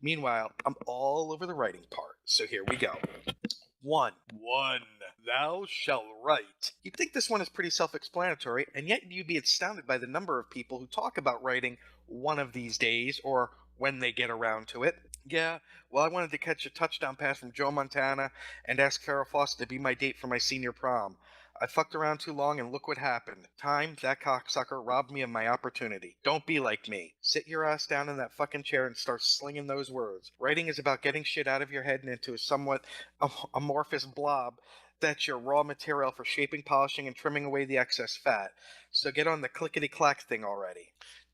Meanwhile, I'm all over the writing part, so here we go. 1. Thou shalt write. You'd think this one is pretty self-explanatory, and yet you'd be astounded by the number of people who talk about writing one of these days, or when they get around to it. Yeah, well, I wanted to catch a touchdown pass from Joe Montana and ask Farrah Fawcett to be my date for my senior prom. I fucked around too long and look what happened. Time, that cocksucker robbed me of my opportunity. Don't be like me. Sit your ass down in that fucking chair and start slinging those words. Writing is about getting shit out of your head and into a somewhat amorphous blob that's your raw material for shaping, polishing, and trimming away the excess fat. So get on the clickety-clack thing already.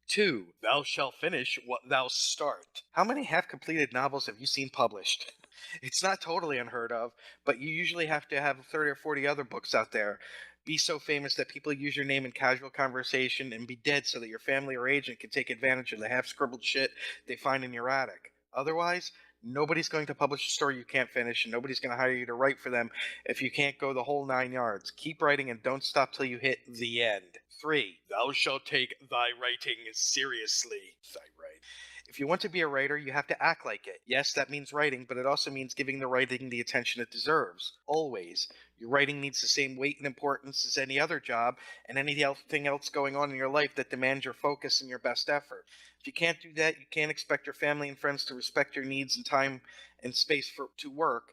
2. Thou shalt finish what thou start. How many half-completed novels have you seen published? It's not totally unheard of, but you usually have to have 30 or 40 other books out there. Be so famous that people use your name in casual conversation, and be dead so that your family or agent can take advantage of the half-scribbled shit they find in your attic. Otherwise, nobody's going to publish a story you can't finish, and nobody's going to hire you to write for them if you can't go the whole 9 yards. Keep writing and don't stop till you hit the end. 3. Thou shalt take thy writing seriously. If you want to be a writer, you have to act like it. Yes, that means writing, but it also means giving the writing the attention it deserves. Always. Your writing needs the same weight and importance as any other job and anything else going on in your life that demands your focus and your best effort. If you can't do that, you can't expect your family and friends to respect your needs and time and space to work,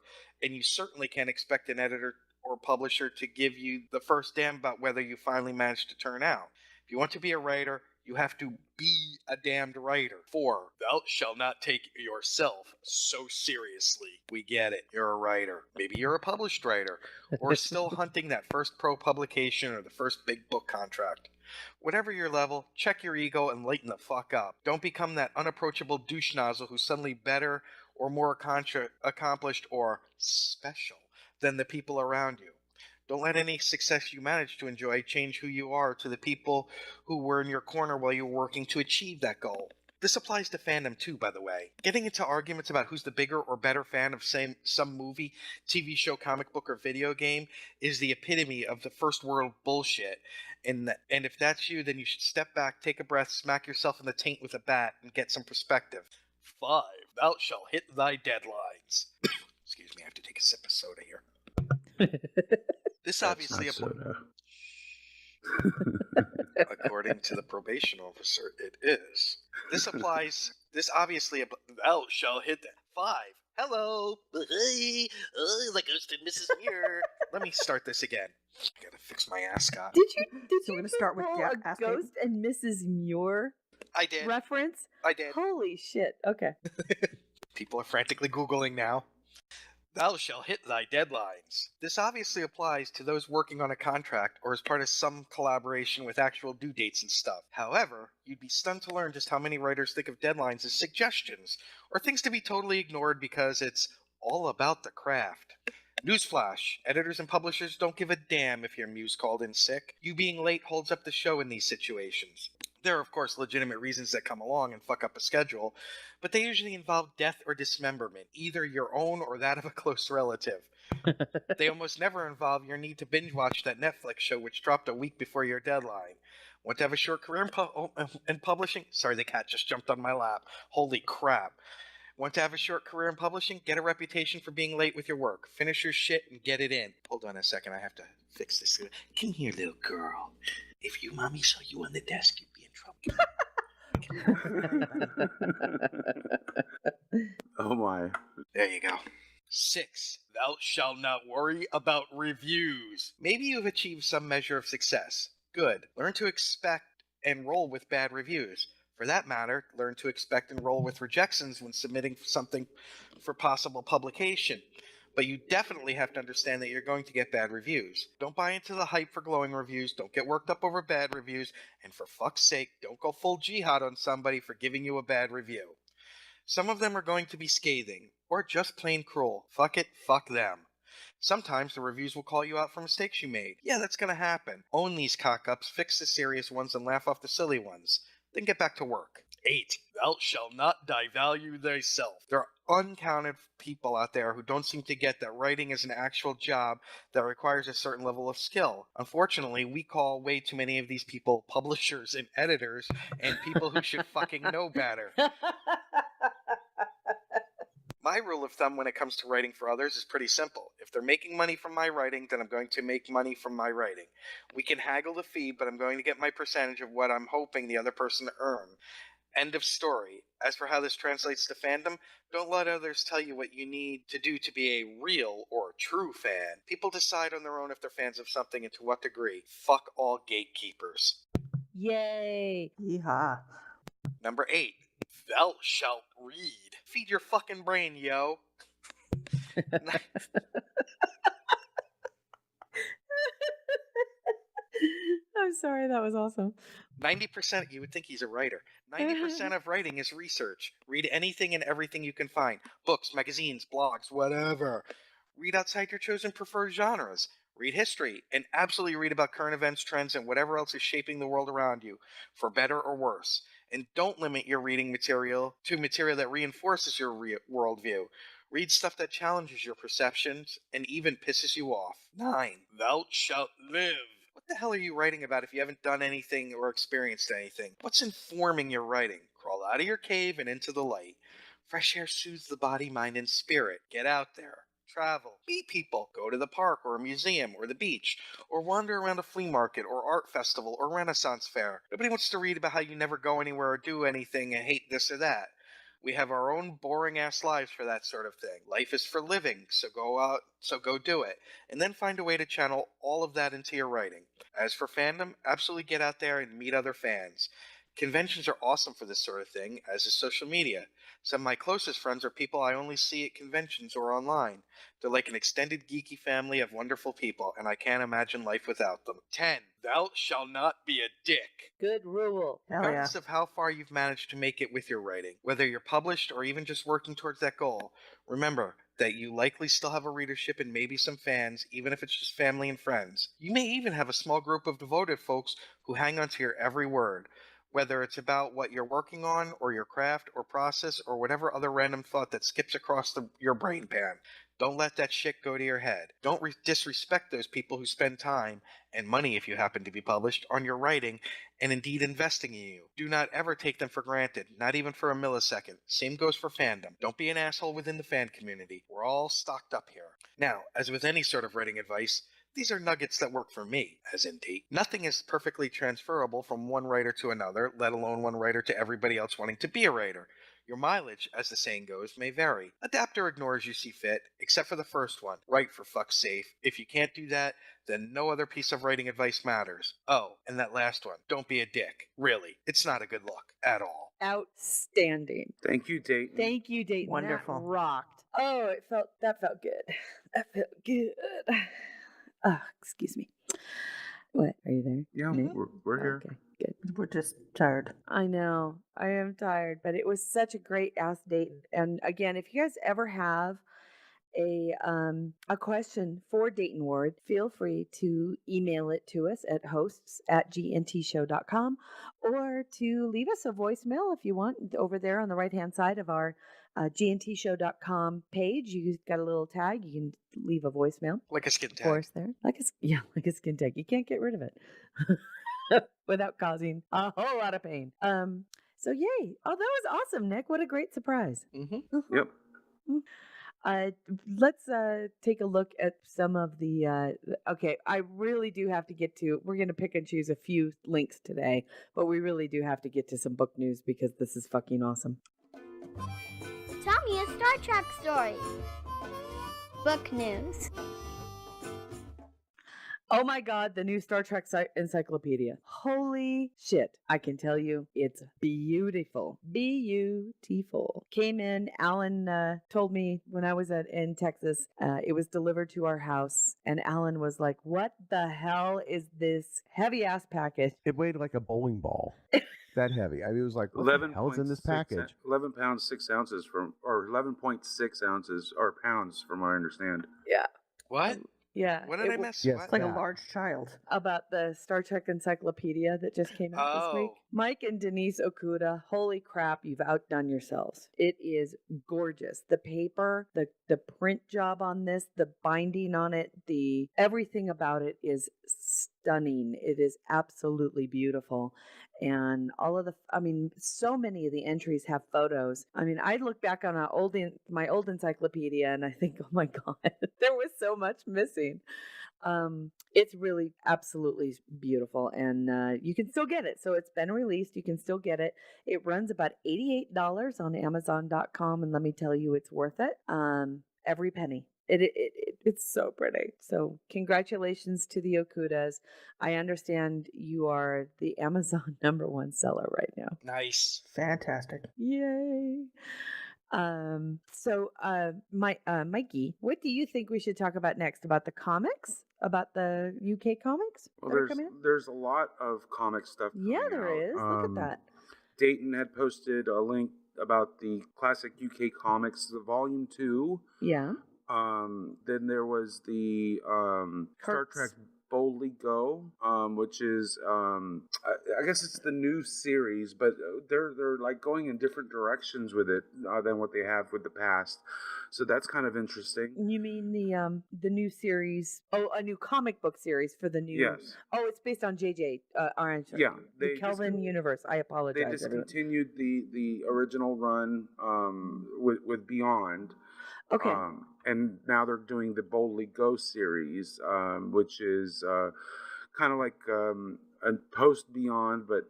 and you certainly can't expect an editor or publisher to give you the first damn about whether you finally managed to turn out. If you want to be a writer, you have to be a damned writer. 4. Thou shalt not take yourself so seriously. We get it. You're a writer. Maybe you're a published writer, or still hunting that first pro publication or the first big book contract. Whatever your level, check your ego and lighten the fuck up. Don't become that unapproachable douche nozzle who's suddenly better or more accomplished or special than the people around you. Don't let any success you manage to enjoy change who you are to the people who were in your corner while you were working to achieve that goal. This applies to fandom too, by the way. Getting into arguments about who's the bigger or better fan of some movie, TV show, comic book, or video game is the epitome of the first world bullshit. And if that's you, then you should step back, take a breath, smack yourself in the taint with a bat, and get some perspective. 5. Thou shalt hit thy deadlines. Excuse me, I have to take a sip of soda here. This obviously according to the probation officer, it is. This obviously thou shalt hit that. 5. Hello. Like Ghost and Mrs. Muir. Let me start this again. I gotta fix my ascot. Did So you we're gonna just start with pull Jack a asking- Ghost and Mrs. Muir I did. reference? I did. Holy shit. Okay. People are frantically Googling now. Thou shalt hit thy deadlines. This obviously applies to those working on a contract or as part of some collaboration with actual due dates and stuff. However, you'd be stunned to learn just how many writers think of deadlines as suggestions, or things to be totally ignored because it's all about the craft. Newsflash, editors and publishers don't give a damn if your muse called in sick. You being late holds up the show in these situations. There are, of course, legitimate reasons that come along and fuck up a schedule, but they usually involve death or dismemberment, either your own or that of a close relative. They almost never involve your need to binge watch that Netflix show which dropped a week before your deadline. Want to have a short career in publishing? Sorry, the cat just jumped on my lap. Holy crap. Want to have a short career in publishing? Get a reputation for being late with your work. Finish your shit and get it in. Hold on a second, I have to fix this. Come here, little girl. If your mommy saw you on the desk, you'd be in trouble. Oh my. There you go. 6. Thou shalt not worry about reviews. Maybe you've achieved some measure of success. Good. Learn to expect and roll with bad reviews. For that matter, learn to expect and roll with rejections when submitting something for possible publication. But you definitely have to understand that you're going to get bad reviews. Don't buy into the hype for glowing reviews, don't get worked up over bad reviews, and for fuck's sake, don't go full jihad on somebody for giving you a bad review. Some of them are going to be scathing, or just plain cruel. Fuck it, fuck them. Sometimes the reviews will call you out for mistakes you made. Yeah, that's going to happen. Own these cock-ups, fix the serious ones, and laugh off the silly ones. Then get back to work. 8. Thou shalt not devalue thyself. There are uncounted people out there who don't seem to get that writing is an actual job that requires a certain level of skill. Unfortunately, we call way too many of these people publishers and editors and people who should fucking know better. My rule of thumb when it comes to writing for others is pretty simple. If they're making money from my writing, then I'm going to make money from my writing. We can haggle the fee, but I'm going to get my percentage of what I'm hoping the other person to earn. End of story. As for how this translates to fandom, don't let others tell you what you need to do to be a real or true fan. People decide on their own if they're fans of something and to what degree. Fuck all gatekeepers. Yay. Yeehaw. Number 8. Thou shalt read. Feed your fucking brain, yo. I'm sorry, that was awesome. 90%, you would think he's a writer. 90% of writing is research. Read anything and everything you can find. Books, magazines, blogs, whatever. Read outside your chosen preferred genres. Read history, and absolutely read about current events, trends, and whatever else is shaping the world around you, for better or worse. And don't limit your reading material to material that reinforces your worldview. Read stuff that challenges your perceptions and even pisses you off. 9. Thou shalt live. What the hell are you writing about if you haven't done anything or experienced anything? What's informing your writing? Crawl out of your cave and into the light. Fresh air soothes the body, mind, and spirit. Get out there. Travel. Meet people. Go to the park or a museum or the beach. Or wander around a flea market or art festival or Renaissance fair. Nobody wants to read about how you never go anywhere or do anything and hate this or that. We have our own boring-ass lives for that sort of thing. Life is for living, so go do it. And then find a way to channel all of that into your writing. As for fandom, absolutely get out there and meet other fans. Conventions are awesome for this sort of thing, as is social media. Some of my closest friends are people I only see at conventions or online. They're like an extended geeky family of wonderful people, and I can't imagine life without them. 10. Thou shalt not be a dick. Good rule. Hell yeah. Regardless of how far you've managed to make it with your writing, whether you're published or even just working towards that goal, remember that you likely still have a readership and maybe some fans, even if it's just family and friends. You may even have a small group of devoted folks who hang on to your every word, whether it's about what you're working on or your craft or process or whatever other random thought that skips across your brain pan. Don't let that shit go to your head. Don't disrespect those people who spend time, and money if you happen to be published, on your writing and indeed investing in you. Do not ever take them for granted, not even for a millisecond. Same goes for fandom. Don't be an asshole within the fan community. We're all stocked up here. Now, as with any sort of writing advice, these are nuggets that work for me, as in Tate. Nothing is perfectly transferable from one writer to another, let alone one writer to everybody else wanting to be a writer. Your mileage, as the saying goes, may vary. Adapt or ignore as you see fit, except for the first one. Write for fuck's sake. If you can't do that, then no other piece of writing advice matters. Oh, and that last one. Don't be a dick. Really. It's not a good look. At all. Outstanding. Thank you, Dayton. Thank you, Dayton. Wonderful. That rocked. Oh, that felt good. That felt good. Excuse me. What? Are you there? Yeah, Nick? we're here. Okay, good. We're just tired. I know. I am tired, but it was such a great Ask Dayton. And again, if you guys ever have a question for Dayton Ward, feel free to email it to us at hosts@gntshow.com or to leave us a voicemail if you want over there on the right-hand side of our gntshow.com page. You got a little tag. You can leave a voicemail. Like a skin tag. For us there. Like a skin tag. You can't get rid of it without causing a whole lot of pain. So yay. Oh, that was awesome, Nick. What a great surprise. Mm-hmm. Yep. Let's take a look at some of the okay, I really do have to get to, we're going to pick and choose a few links today, but we really do have to get to some book news because this is fucking awesome. Tell me a Star Trek story. Book news. Oh my God, the new Star Trek encyclopedia. Holy shit. I can tell you, it's beautiful. Beautiful. Came in, Alan told me when I was in Texas, it was delivered to our house, and Alan was like, what the hell is this heavy-ass package? It weighed like a bowling ball. That heavy. I mean, it was like, what the hell's in this package? 11 pounds, 6 ounces or 11.6 ounces or pounds from what I understand. Yeah. What? Yeah, What did I miss? Yes, What? It's like a that. large child. about the Star Trek Encyclopedia that just came out this week. Oh. Mike and Denise Okuda, holy crap, you've outdone yourselves. It is gorgeous. The paper, the print job on this, the binding on it, the everything about it is stunning. It is absolutely beautiful. And all of so many of the entries have photos. I mean, I look back on my old encyclopedia and I think, oh my God, there was so much missing. It's really absolutely beautiful, and you can still get it. So it's been released. You can still get it. It runs about $88 on Amazon.com, and let me tell you, it's worth it. Every penny. It's so pretty. So congratulations to the Okudas. I understand you are the Amazon #1 seller right now. Nice. Fantastic. Yay! Mikey, what do you think we should talk about next? About the comics? About the UK comics Well, that are coming out? there's a lot of comic stuff. Yeah, coming there out. is. Look at that. Dayton had posted a link about the classic UK comics, the Volume 2. Yeah. Then there was the Star Trek Kirk's. Boldly Go, which is I guess it's the new series, but they're like going in different directions with it than what they have with the past. So that's kind of interesting. You mean the new series? Oh, a new comic book series for the new. Yes. Oh, it's based on JJ Orange. Yeah, The they Kelvin universe. I They apologize. everyone. discontinued the original run with Beyond. Okay. And now they're doing the Boldly Go series, which is kind of like a post Beyond, but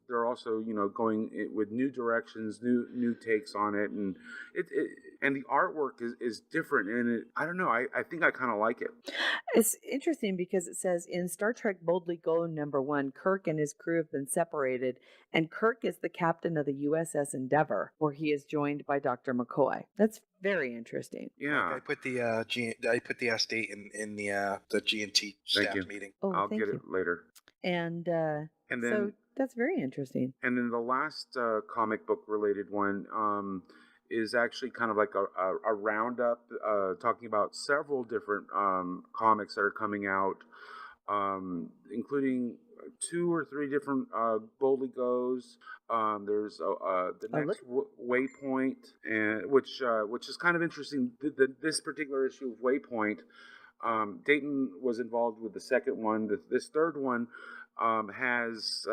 they're also going with new directions, new takes on it, and and the artwork is different, and I don't know, I think I kind of like it. It's interesting because it says in Star Trek Boldly Go #1, Kirk and his crew have been separated, and Kirk is the captain of the USS Endeavour, where he is joined by Dr. McCoy. That's very interesting. Yeah, I put the I put the S date in the G&T Thank staff you. meeting. Oh, I'll thank get you. it later. And And then so that's very interesting. And then the last comic book related one is actually kind of like a roundup talking about several different comics that are coming out, including 2 or 3 different Boldly Goes. There's the next Waypoint, and which is kind of interesting. This particular issue of Waypoint, Dayton was involved with the second one. This third one has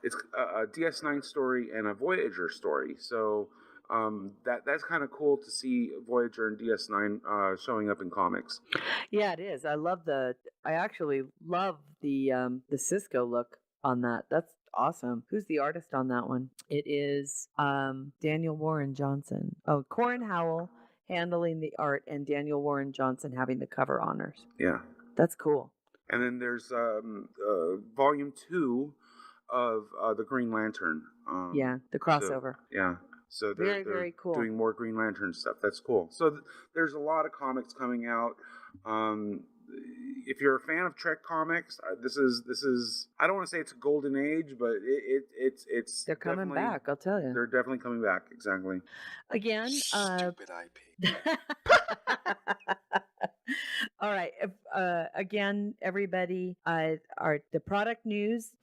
it's a DS9 story and a Voyager story. So that's kind of cool to see Voyager and DS9 showing up in comics. Yeah, it is. I actually love the Cisco look on that. That's awesome. Who's the artist on that one? It is Daniel Warren Johnson. Oh, Corin Howell handling the art and Daniel Warren Johnson having the cover honors. Yeah. That's cool. And then there's Volume 2 of the Green Lantern. Yeah, the crossover. So Very, they're very cool. doing more Green Lantern stuff. That's cool. So there's a lot of comics coming out. If you're a fan of Trek comics, this is I don't want to say it's a golden age, but it's They're coming back, I'll tell you. They're definitely coming back. Exactly. Again, Stupid IP. All right. Again, everybody, the product news.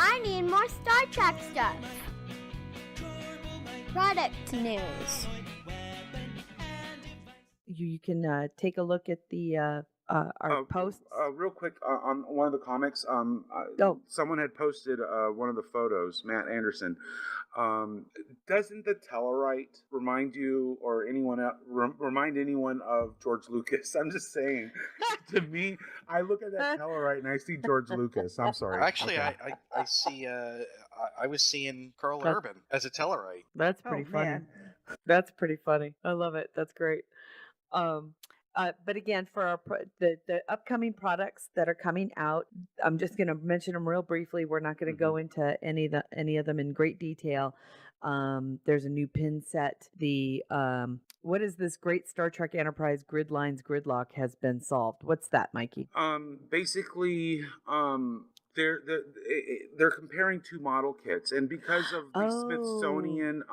I need more Star Trek stuff. Product news. You can take a look at the our posts. Real quick, on one of the comics, someone had posted one of the photos, Matt Anderson. Doesn't the Tellarite remind you or anyone else, remind anyone of George Lucas? I'm just saying. To me, I look at that Tellarite and I see George Lucas. I'm sorry. Actually, okay. I see. I was seeing Carl Urban as a Tellarite. That's pretty funny. Man. That's pretty funny. I love it. That's great. But again, for the upcoming products that are coming out, I'm just going to mention them real briefly. We're not going to go into any of them in great detail. There's a new pin set. What is this great Star Trek Enterprise grid lines gridlock has been solved? What's that, Mikey? Basically, they're comparing 2 model kits, and because of the Smithsonian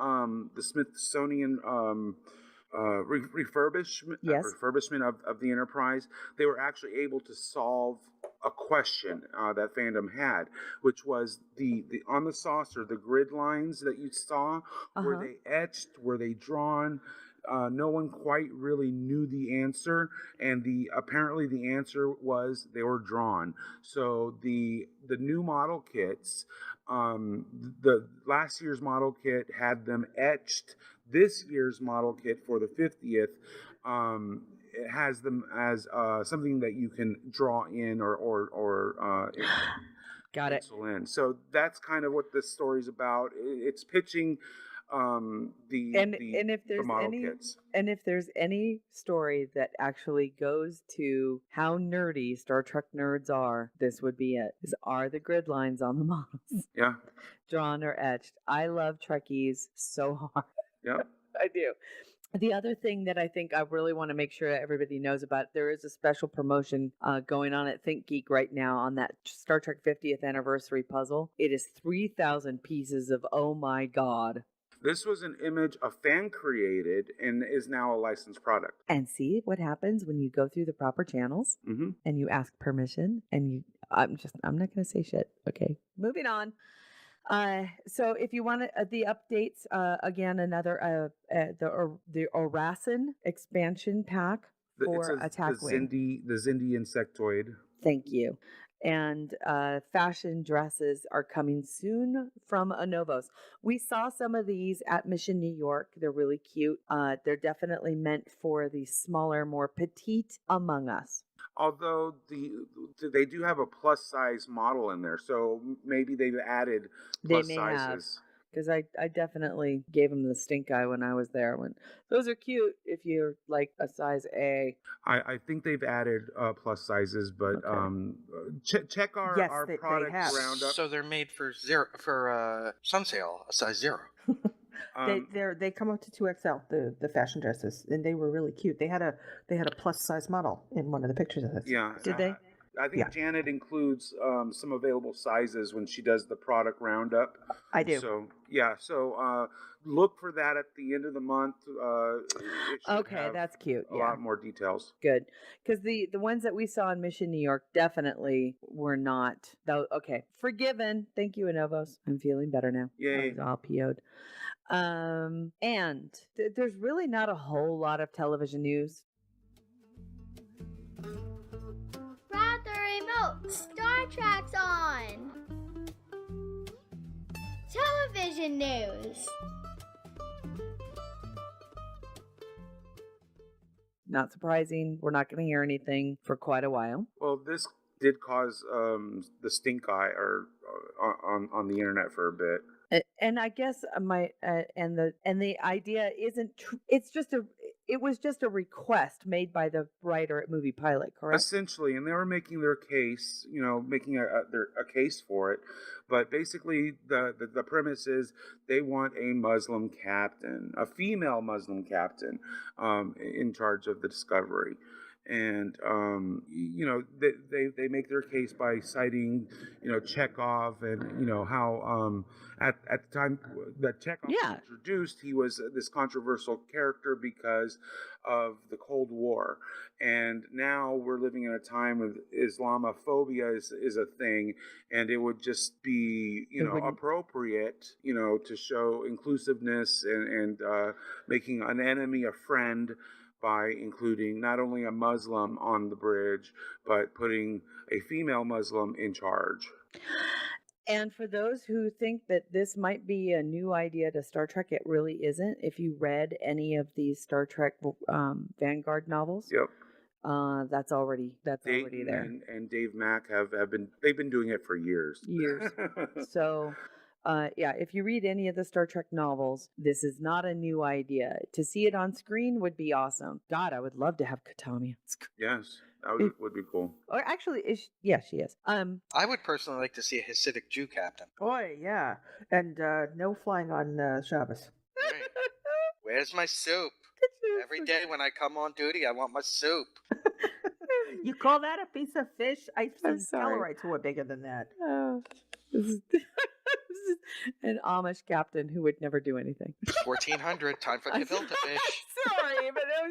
Yes. refurbishment of the Enterprise, they were actually able to solve a question that fandom had, which was the on the saucer, the grid lines that you saw, were they etched, were they drawn? No one quite really knew the answer, and apparently the answer was they were drawn. So the new model kits, the last year's model kit had them etched. This year's model kit for the 50th, it has them as something that you can draw in or Got it. pencil in. So that's kind of what this story's about. It's pitching And if the there's model any kits. and if there's any story that actually goes to how nerdy Star Trek nerds are, this would be it. Are the grid lines on the models Yeah. drawn or etched? I love Trekkies so hard. Yeah. I do. The other thing that I think I really want to make sure that everybody knows about, there is a special promotion going on at ThinkGeek right now on that Star Trek 50th anniversary puzzle. It is 3,000 pieces of, oh my God. This was an image a fan created and is now a licensed product. And see what happens when you go through the proper channels and you ask permission and I'm not going to say shit. Okay. Moving on. So if you want the updates, again, another, the Orasin expansion pack for Attack Wing. The Zindi insectoid. Thank you. And fashion dresses are coming soon from Anovos. We saw some of these at Mission New York. They're really cute. They're definitely meant for the smaller, more petite among us. Although they do have a plus size model in there, so maybe they've added plus sizes. Because I definitely gave them the stink eye when I was there. When those are cute if you're like a size A. I think they've added plus sizes, but check our product roundup. So they're made for Sun Sale, a size 0. They come up to 2XL, the fashion dresses, and they were really cute. They had a plus size model in one of the pictures of this. Yeah. Did they? I think Janet includes some available sizes when she does the product roundup. I do. So look for that at the end of the month. Okay, that's cute. A lot more details. Good, because the ones that we saw in Mission New York definitely were not. Okay, forgiven. Thank you, Anovos. I'm feeling better now. Yay. I was all PO'd. And there's really not a whole lot of television news. Grab the remote. Star Trek's on. Television news. Not surprising. We're not going to hear anything for quite a while. Well, this did cause the stink eye on the internet for a bit. And I guess the idea isn't. It was just a request made by the writer at Movie Pilot, correct? Essentially, and they were making their case, making a case for it. But basically, the premise is they want a Muslim captain, a female Muslim captain, in charge of the Discovery. And they make their case by citing Chekhov and how at the time that Chekhov was introduced, he was this controversial character because of the Cold War, and now we're living in a time of Islamophobia is a thing, and it would just be appropriate to show inclusiveness and making an enemy a friend by including not only a Muslim on the bridge, but putting a female Muslim in charge. And for those who think that this might be a new idea to Star Trek, it really isn't. If you read any of these Star Trek Vanguard novels, that's already there. And Dave Mack they've been doing it for years. So. If you read any of the Star Trek novels, this is not a new idea. To see it on screen would be awesome. God, I would love to have Katami on screen. Yes, that would be cool. Or actually, she is. I would personally like to see a Hasidic Jew captain. Boy, yeah. And no flying on Shabbos. Right. Where's my soup? Every day when I come on duty, I want my soup. You call that a piece of fish? I'm sorry. Calories were bigger than that. Oh, An Amish captain who would never do anything. 1400, time for gefilte fish. Sorry, but that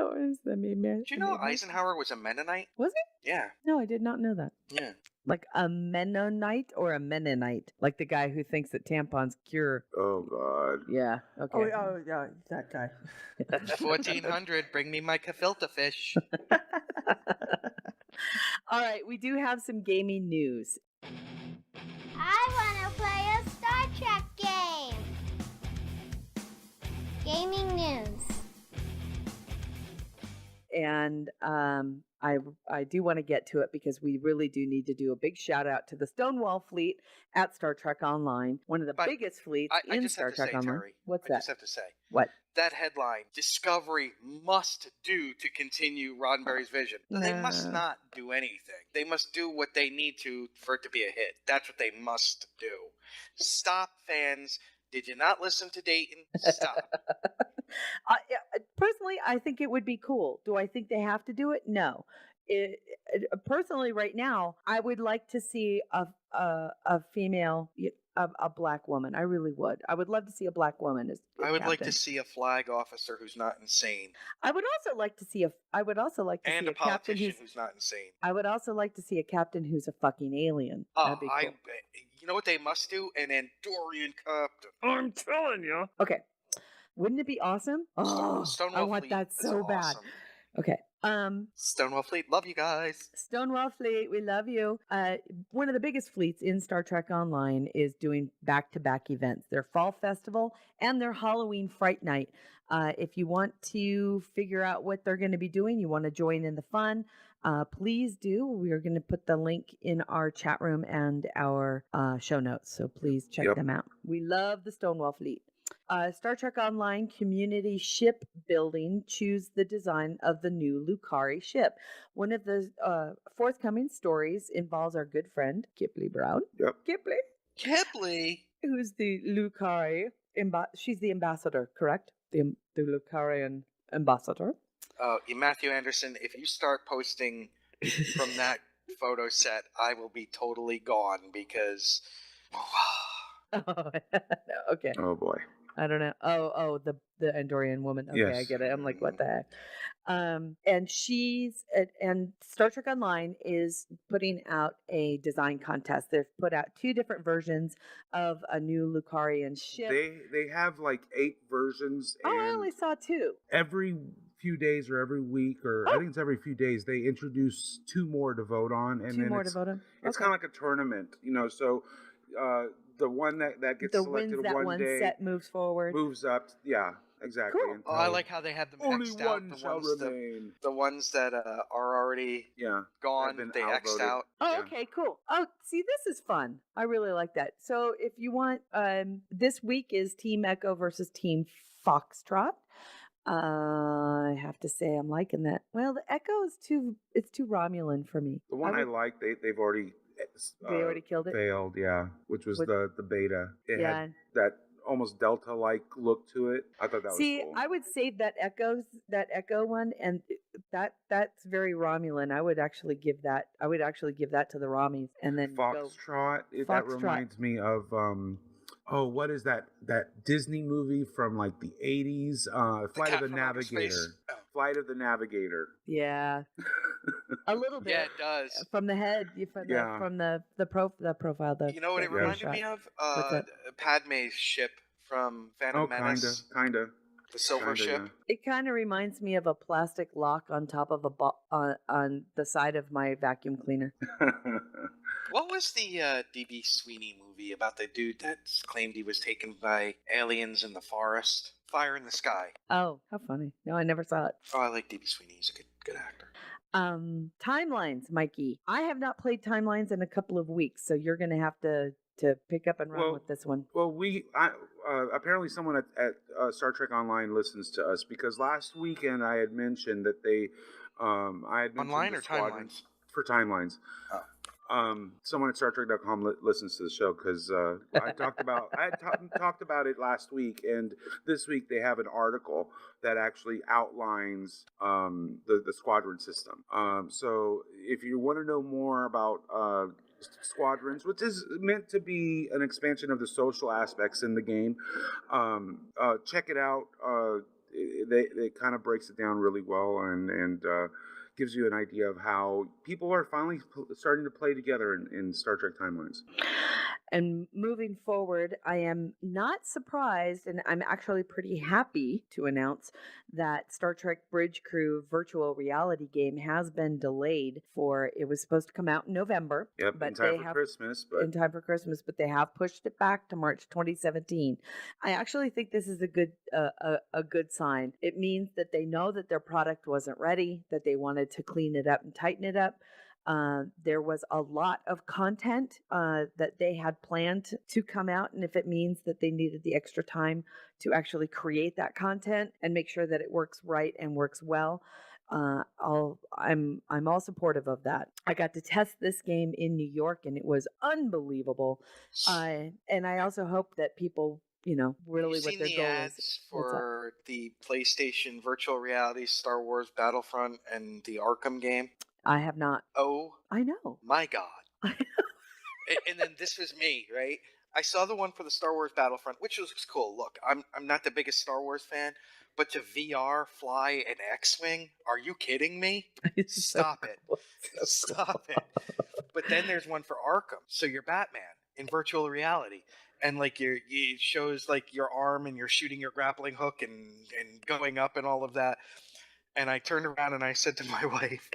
was the meme. Did you know Eisenhower was a Mennonite? Was he? Yeah. No, I did not know that. Yeah. Like a Mennonite or a Mennonite? Like the guy who thinks that tampons cure. Oh God. Yeah. Okay. Oh, yeah, that guy. 1400, bring me my gefilte fish. All right, we do have some gaming news. I want to play a Star Trek game. Gaming news. And I do want to get to it because we really do need to do a big shout out to the Stonewall fleet at Star Trek Online, one of the biggest fleets in Star Trek Online. Terry, What's I that? just have to say. What? That headline, Discovery must do to continue Roddenberry's vision. They must not do anything. They must do what they need to for it to be a hit. That's what they must do. Stop, fans. Did you not listen to Dayton? Stop. Personally, I think it would be cool. Do I think they have to do it? No. Personally, right now, I would like to see a female, a black woman. I really would. I would love to see a black woman as I would like to captain. see a flag officer who's not insane. I would also like to see a. I would also like to And see a a captain politician who's not insane. I would also like to see a captain who's a fucking alien. That'd be cool. You know what they must do? An Andorian captain. I'm telling you. Okay. Wouldn't it be awesome? Oh, Stonewall I want Fleet that is so bad. awesome. Okay. Stonewall Fleet, love you guys. Stonewall Fleet, we love you. One of the biggest fleets in Star Trek Online is doing back-to-back events. Their Fall Festival and their Halloween Fright Night. If you want to figure out what they're going to be doing, you want to join in the fun, please do. We are going to put the link in our chat room and our show notes, so please check them out. We love the Stonewall Fleet. Star Trek Online community ship building. Choose the design of the new Lucari ship. One of the forthcoming stories involves our good friend Kipley Brown. Yep. Kipley? Who's the Lucari? She's the ambassador, correct? The Lucarian ambassador. Matthew Anderson, if you start posting from that photo set, I will be totally gone because. Oh, okay. Oh boy. I don't know. Oh, the Andorian woman. Okay, Yes. I get it. I'm like, what the heck? And and Star Trek Online is putting out a design contest. They've put out 2 different versions of a new Lucarian ship. They have like 8 versions. I And only saw 2. every few days or every week, or I think it's every few days, they introduce 2 more to vote on, and 2 then more to vote on. It's kind of like a tournament, So the one that gets The selected wins that one day set moves forward. moves up. Yeah, exactly. Cool. until I like how they have them only X'd out. one shall remain. The ones that are already gone, been they X'd outvoted. out. Oh, Yeah. okay, cool. Oh, see, this is fun. I really like that. So if you want, this week is Team Echo versus Team Foxtrot. I have to say I'm liking that. Well, the Echo is too Romulan for me. The one I like, they've already killed it. failed, which was the beta. It Yeah. had that almost Delta-like look to it. I thought that was See, cool. I would save that Echo one, and that's very Romulan. I would actually give that to the Rommies, and then Foxtrot. That Foxtrot. reminds me of what is that Disney movie from like the 80s? Flight of the Navigator. Flight of the Navigator. Yeah, a little bit. Yeah, it does. From the head, from the profile. You know what it reminded me of? Padme's ship from Phantom Menace. Kinda. The silver ship. Yeah. It kind of reminds me of a plastic lock on top of on the side of my vacuum cleaner. What was the D.B. Sweeney movie about the dude that claimed he was taken by aliens in the forest? Fire in the Sky. Oh, how funny! No, I never saw it. Oh, I like D.B. Sweeney. He's a good actor. Timelines, Mikey. I have not played Timelines in a couple of weeks, so you're going to have to pick up and run with this one. Well, apparently someone at Star Trek Online listens to us, because last weekend I had mentioned that I had mentioned Online or timelines? For Timelines. Someone at StarTrek.com listens to the show because I talked about it last week, and this week they have an article that actually outlines the squadron system. So if you want to know more about Squadrons, which is meant to be an expansion of the social aspects in the game. Check it out. It kind of breaks it down really well and gives you an idea of how people are finally starting to play together in Star Trek timelines. And moving forward, I am not surprised, and I'm actually pretty happy to announce that Star Trek Bridge Crew virtual reality game has been delayed for, it was supposed to come out in November. Yep, but in time for Christmas. In time for Christmas, but they have pushed it back to March 2017. I actually think this is a good sign. It means that they know that their product wasn't ready, that they wanted to clean it up and tighten it up. There was a lot of content that they had planned to come out, and if it means that they needed the extra time to actually create that content and make sure that it works right and works well, I'm all supportive of that. I got to test this game in New York, and it was unbelievable. And I also hope that people, really what their goal is. Have you seen the ads for the PlayStation virtual reality Star Wars Battlefront and the Arkham game? I have not. Oh, I know. My God. And then this was me, right? I saw the one for the Star Wars Battlefront, which was cool. Look, I'm not the biggest Star Wars fan, but to VR fly an X-wing? Are you kidding me? Stop it. Stop it. But then there's one for Arkham. So you're Batman in virtual reality. And like it shows like your arm and you're shooting your grappling hook and going up and all of that. And I turned around and I said to my wife,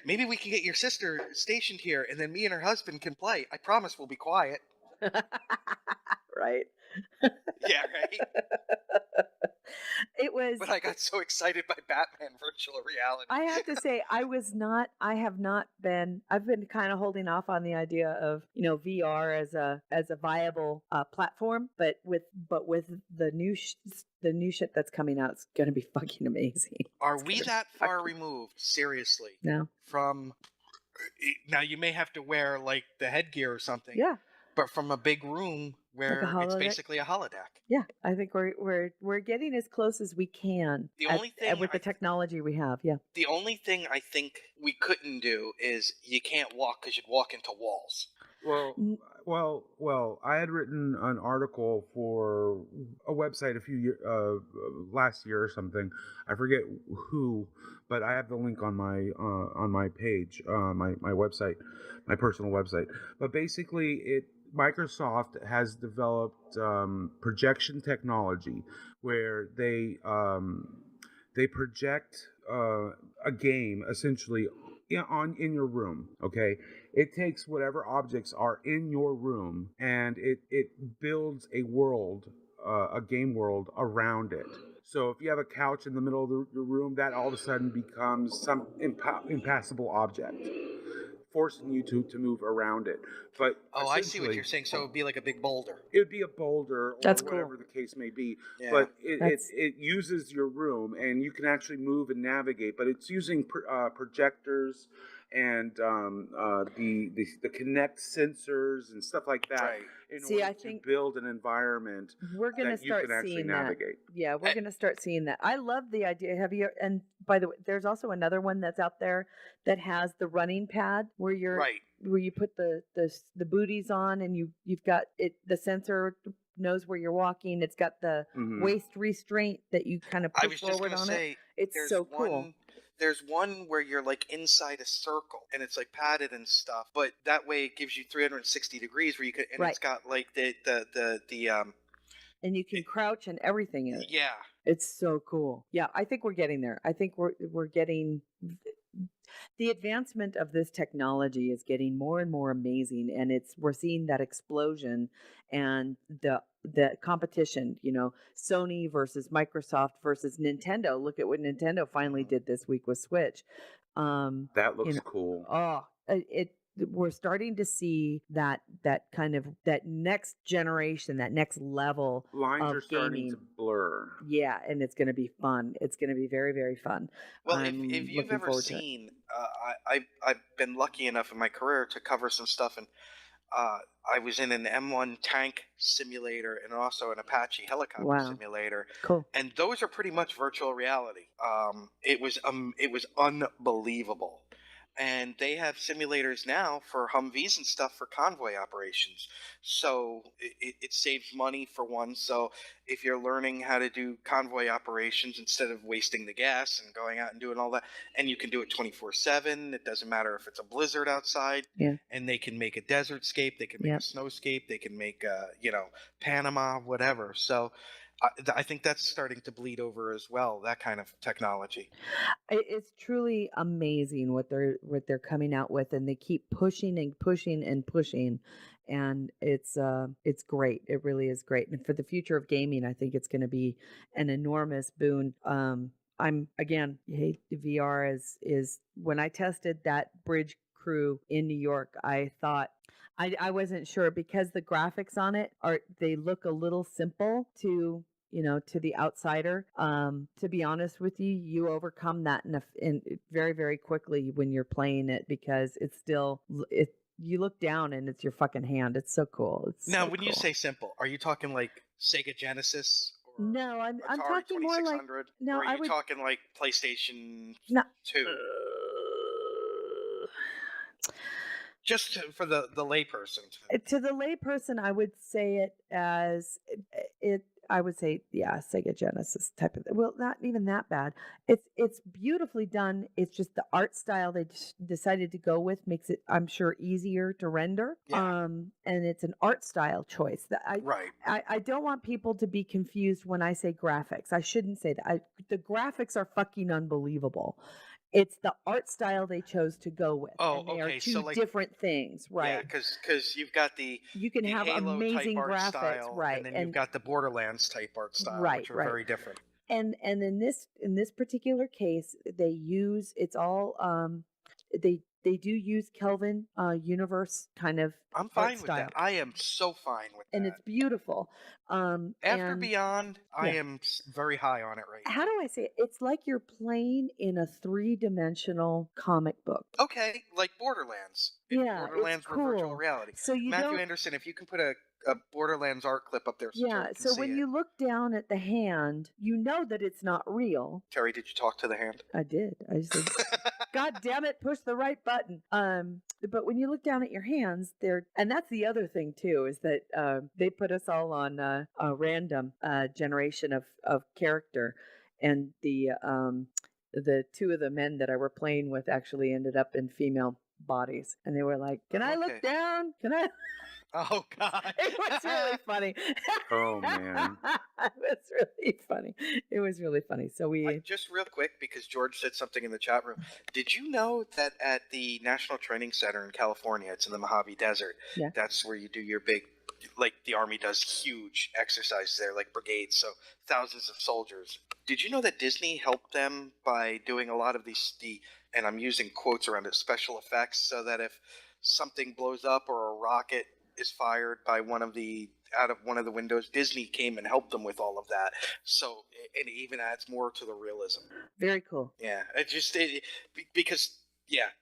maybe we can get your sister stationed here and then me and her husband can play. I promise we'll be quiet. Right. Yeah, right. It was. But I got so excited by Batman virtual reality. I have to say, I've been kind of holding off on the idea of, VR as a viable platform, but with the new shit that's coming out, it's going to be fucking amazing. Are we that far removed, seriously? No. From, now you may have to wear like the headgear or something. Yeah. But from a big room where like it's basically a holodeck. Yeah, I think we're getting as close as we can. The only thing with the technology we have, yeah. The only thing I think we couldn't do is you can't walk because you'd walk into walls. Well, I had written an article for a website last year or something. I forget who, but I have the link on my page, my website, my personal website. But basically, Microsoft has developed projection technology where they project a game essentially in your room. Okay, it takes whatever objects are in your room and it builds a world, a game world around it. So if you have a couch in the middle of your room, that all of a sudden becomes some impassable object, forcing you to move around it. But I see what you're saying. So it would be like a big boulder. It would be a boulder, or That's whatever cool. the case may be. Yeah. But it uses your room, and you can actually move and navigate. But it's using projectors and the Kinect sensors and stuff like that. Right. In order to build an environment we're going to start seeing navigate. That. Yeah, we're going to start seeing that. I love the idea. And by the way, there's also another one that's out there that has the running pad where where you put the booties on and you've got it. The sensor knows where you're walking. It's got the waist restraint that you kind of push forward on it. It's so cool. There's one where you're like inside a circle and it's like padded and stuff, but that way it gives you 360 degrees where you could, and it's got like the and you can crouch and everything in it. Yeah. It's so cool. Yeah, I think we're getting there. I think we're getting the advancement of this technology is getting more and more amazing, and we're seeing that explosion and the competition, Sony versus Microsoft versus Nintendo. Look at what Nintendo finally did this week with Switch. That looks cool. Oh, we're starting to see that kind of that next generation, that next level lines of are starting gaming. to blur. Yeah, and it's going to be fun. It's going to be very, very fun. Well, if you've ever seen, I've been lucky enough in my career to cover some stuff, and I was in an M1 tank simulator and also an Apache helicopter simulator. Cool. And those are pretty much virtual reality. It was unbelievable. and they have simulators now for Humvees and stuff for convoy operations. So it saves money for one. So if you're learning how to do convoy operations instead of wasting the gas and going out and doing all that, and you can do it 24/7. It doesn't matter if it's a blizzard outside, Yeah. and they can make a desert scape, they can make Yep. a snowscape, they can make Panama, whatever. So I think that's starting to bleed over as well. That kind of technology. It's truly amazing what they're coming out with, and they keep pushing and pushing and pushing, and it's great. It really is great, and for the future of gaming, I think it's going to be an enormous boon. I'm again, hey, VR is when I tested that bridge crew in New York, I thought. I wasn't sure because the graphics on it they look a little simple to the outsider. To be honest with you, you overcome that in very, very quickly when you're playing it because it's still it. You look down and it's your fucking hand. It's so cool. It's Now, so when you cool. say simple, are you talking like Sega Genesis or No, I'm Atari talking more like 2600, no. or are I you would talking like PlayStation no. 2? Just for the layperson. To the layperson, I would say it as it. I would say, yeah, Sega Genesis type of. Well, not even that bad. It's beautifully done. It's just the art style they decided to go with makes it, I'm sure, easier to render. Yeah. And it's an art style choice that Right. I don't want people to be confused when I say graphics. I shouldn't say that. The graphics are fucking unbelievable. It's the art style they chose to go with, Oh, and they are okay. So two like, different things, yeah, right? because you've got the You can have Halo type amazing art graphics, style, right? and then you've And got the Borderlands type art style, right, which are right. very different. And in this particular case, they use it's all they do use Kelvin universe kind of I'm art fine with that. style, I am so fine with and that. it's beautiful. After And Beyond, I yeah, am very high on it right how now. do I say it? It's like you're playing in a three-dimensional comic book. Okay, like Borderlands. If Yeah, it's Borderlands were virtual cool. reality. So you Matthew don't. Anderson, if you can put a Borderlands art clip up there so Yeah, Terry can so see when it. you look down at the hand, you know that it's not real. Terry, did you talk to the hand? I did. I said, God damn it, push the right button. But when you look down at your hands, and that's the other thing too, is that they put us all on a random generation of character, and the two of the men that I were playing with actually ended up in female bodies, and they were like, "Can I look Okay. down? Can I?" Oh God. It was really funny. Oh man. It was really funny. It was really funny. So we Just real quick, because George said something in the chat room. Did you know that at the National Training Center in California, it's in the Mojave Desert, Yeah. that's where you do your big, like the Army does huge exercises there, like brigades, so thousands of soldiers. Did you know that Disney helped them by doing a lot of and I'm using quotes around it, special effects, so that if something blows up or a rocket is fired by out of one of the windows, Disney came and helped them with all of that. So it even adds more to the realism. very cool. Yeah, because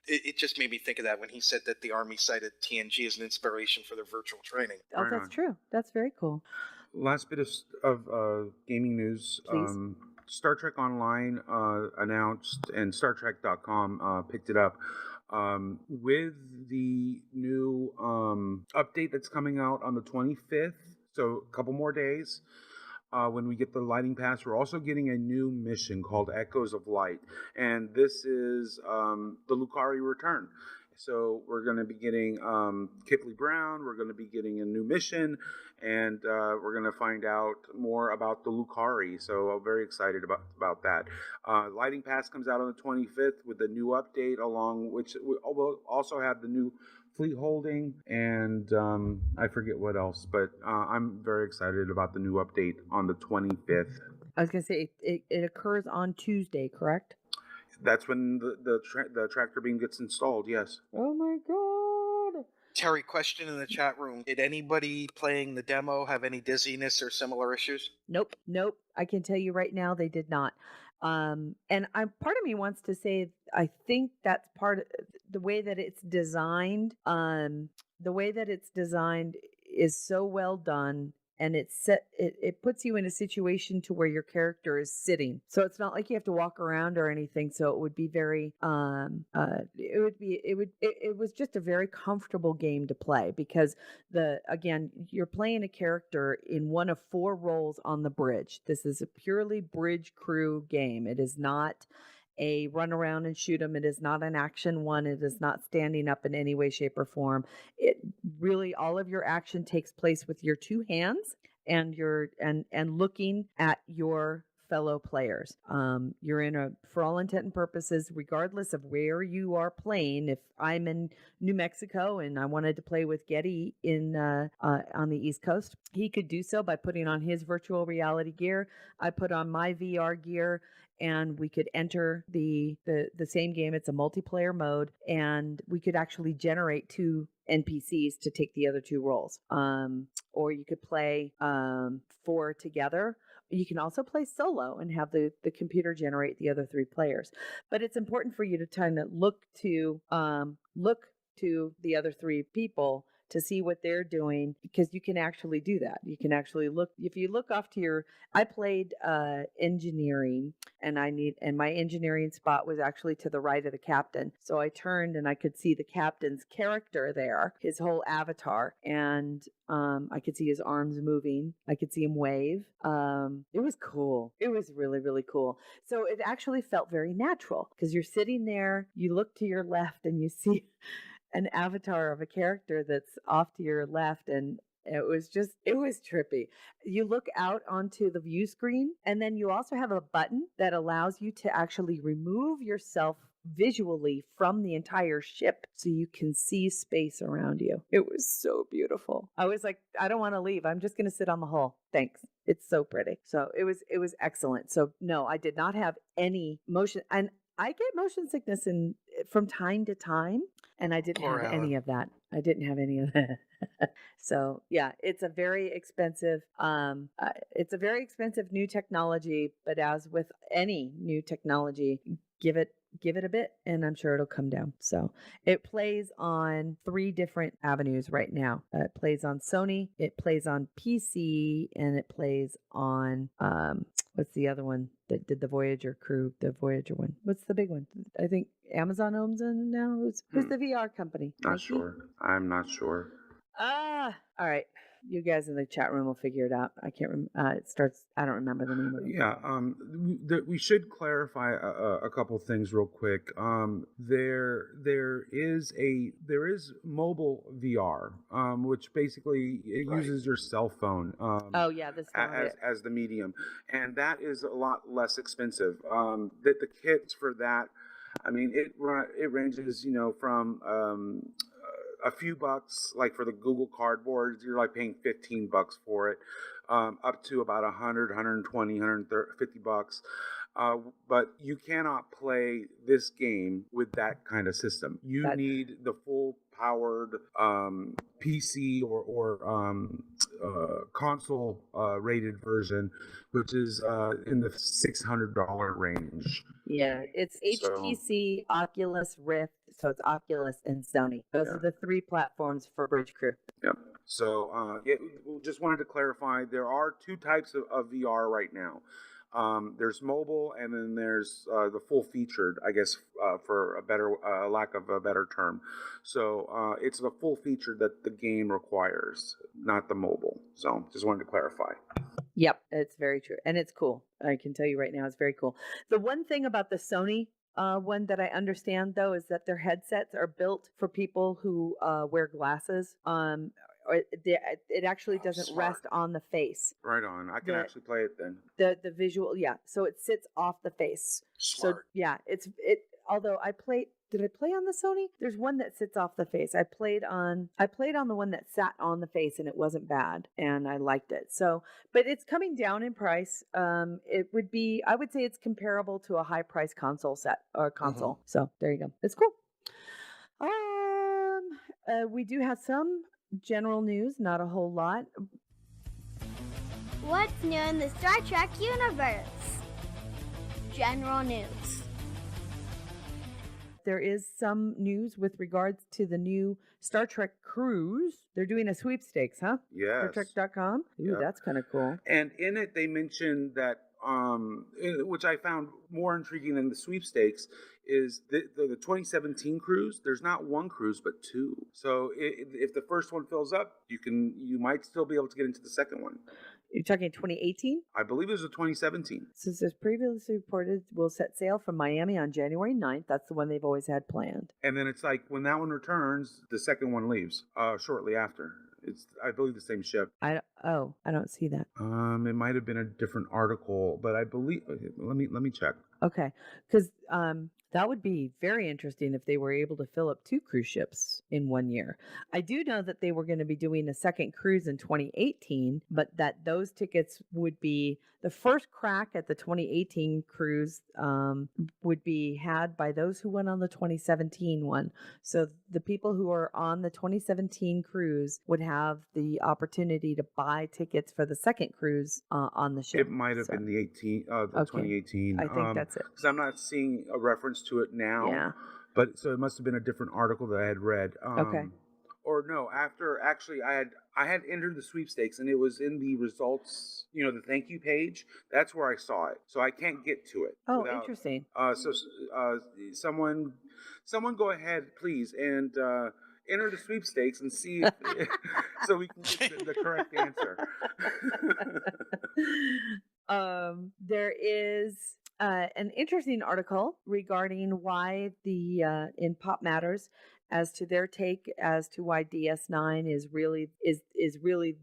it just made me think of that when he said that the Army cited TNG as an inspiration for their virtual training. Oh, Right that's on. true. That's very cool. Last bit of gaming news. Please. Star Trek Online announced, and StarTrek.com picked it up. With the new update that's coming out on the 25th, so a couple more days. When we get the lighting pass, we're also getting a new mission called Echoes of Light, and this is the Lucari return. So we're going to be getting Kipley Brown. We're going to be getting a new mission, and we're going to find out more about the Lucari. So I'm very excited about that. Lighting Pass comes out on the 25th with a new update, along which we'll also have the new fleet holding, and I forget what else, but I'm very excited about the new update on the 25th. I was gonna say it occurs on Tuesday, correct? That's when the tractor beam gets installed. Yes. Oh my god! Terry, question in the chat room: did anybody playing the demo have any dizziness or similar issues? Nope. I can tell you right now they did not. And part of me wants to say I think that's part of the way that it's designed. The way that it's designed is so well done. and it puts you in a situation to where your character is sitting. So it's not like you have to walk around or anything. So it would be very it was just a very comfortable game to play because again, you're playing a character in one of 4 roles on the bridge. This is a purely bridge crew game. It is not a run around and shoot 'em. It is not an action one. It is not standing up in any way, shape, or form. It really, all of your action takes place with your 2 hands and looking at your fellow players. You're for all intent and purposes, regardless of where you are playing. If I'm in New Mexico and I wanted to play with Getty on the East Coast, he could do so by putting on his virtual reality gear. I put on my VR gear, and we could enter the same game. It's a multiplayer mode, and we could actually generate 2 NPCs to take the other 2 roles. Or you could play 4 together. You can also play solo and have the computer generate the other 3 players. But it's important for you to kind of look to the other 3 people to see what they're doing, because you can actually do that. You can actually look, if you look off to I played engineering, and my engineering spot was actually to the right of the captain. So I turned and I could see the captain's character there, his whole avatar, and I could see his arms moving. I could see him wave. It was cool. It was really, really cool. So it actually felt very natural because you're sitting there, you look to your left and you see an avatar of a character that's off to your left, and it was trippy. You look out onto the view screen, and then you also have a button that allows you to actually remove yourself visually from the entire ship so you can see space around you. It was so beautiful. I was like, I don't want to leave. I'm just going to sit on the hull. Thanks. It's so pretty. So it was excellent. So no, I did not have any motion, and I get motion sickness from time to time, and I didn't have any of that. I didn't have any of that. So yeah, it's a very expensive new technology, but as with any new technology, give it a bit and I'm sure it'll come down. So it plays on 3 different avenues right now. It plays on Sony, it plays on PC, and it plays on what's the other one that did the Voyager crew, the Voyager one? What's the big one? I think Amazon owns it now. Who's the VR company? Not sure. I'm not sure. All right. You guys in the chat room will figure it out. I can't remember. It starts. I don't remember the name of it. Yeah. We should clarify a couple things real quick. There is mobile VR, which basically it uses your cell phone. Oh yeah, this as the medium, and that is a lot less expensive. The kits for that, I mean, it ranges, from a few bucks, like for the Google Cardboard, you're like paying $15 for it, up to about 100, 120, 150 bucks. But you cannot play this game with that kind of system. You need the full powered PC or console rated version, which is in the $600 range. Yeah, it's HTC, Oculus Rift, so it's Oculus and Sony. Those are the 3 platforms for Bridge Crew. Yep. So we just wanted to clarify, there are 2 types of VR right now. There's mobile, and then there's the full featured, I guess, for a better lack of a better term. So it's the full featured that the game requires, not the mobile. So just wanted to clarify. Yep, it's very true, and it's cool. I can tell you right now, it's very cool. The one thing about the Sony one that I understand, though, is that their headsets are built for people who wear glasses. It actually doesn't rest on the face. Right on. I can actually play it then. The visual, yeah. So it sits off the face. Smart. So yeah, although did I play on the Sony? There's one that sits off the face. I played on the one that sat on the face, and it wasn't bad, and I liked it. So, but it's coming down in price. It would be, I would say it's comparable to a high price console set or console. Mm-hmm. So there you go. It's cool. We do have some general news, not a whole lot. What's new in the Star Trek universe? General news. there is some news with regards to the new Star Trek cruise. They're doing a sweepstakes, huh? Yes. StarTrek.com. Ooh, Yep. that's kind of cool. And in it, they mentioned that, which I found more intriguing than the sweepstakes, is the 2017 cruise. There's not one cruise, but two. So if the first one fills up, you might still be able to get into the second one. You're talking 2018? I believe it was a 2017. Since as previously reported, will set sail from Miami on January 9th. That's the one they've always had planned. And then it's like when that one returns, the second one leaves shortly after. It's, I believe, the same ship. I don't see that. It might have been a different article, but I believe. Let me check. Okay, because that would be very interesting if they were able to fill up 2 cruise ships in 1 year. I do know that they were going to be doing a second cruise in 2018, but that those tickets would be the first crack at the 2018 cruise would be had by those who went on the 2017 one. So the people who are on the 2017 cruise would have the opportunity to buy tickets for the second cruise on the ship. It might have been the 2018. I think that's it. Because I'm not seeing a reference to it now. Yeah. But so it must have been a different article that I had read. Okay. Or no, after actually I had entered the sweepstakes and it was in the results, the thank you page. That's where I saw it. So I can't get to it. Oh, interesting. So someone go ahead, please, and enter the sweepstakes and see if, so we can get the correct answer. There is an interesting article regarding why in Pop Matters as to their take as to why DS9 is really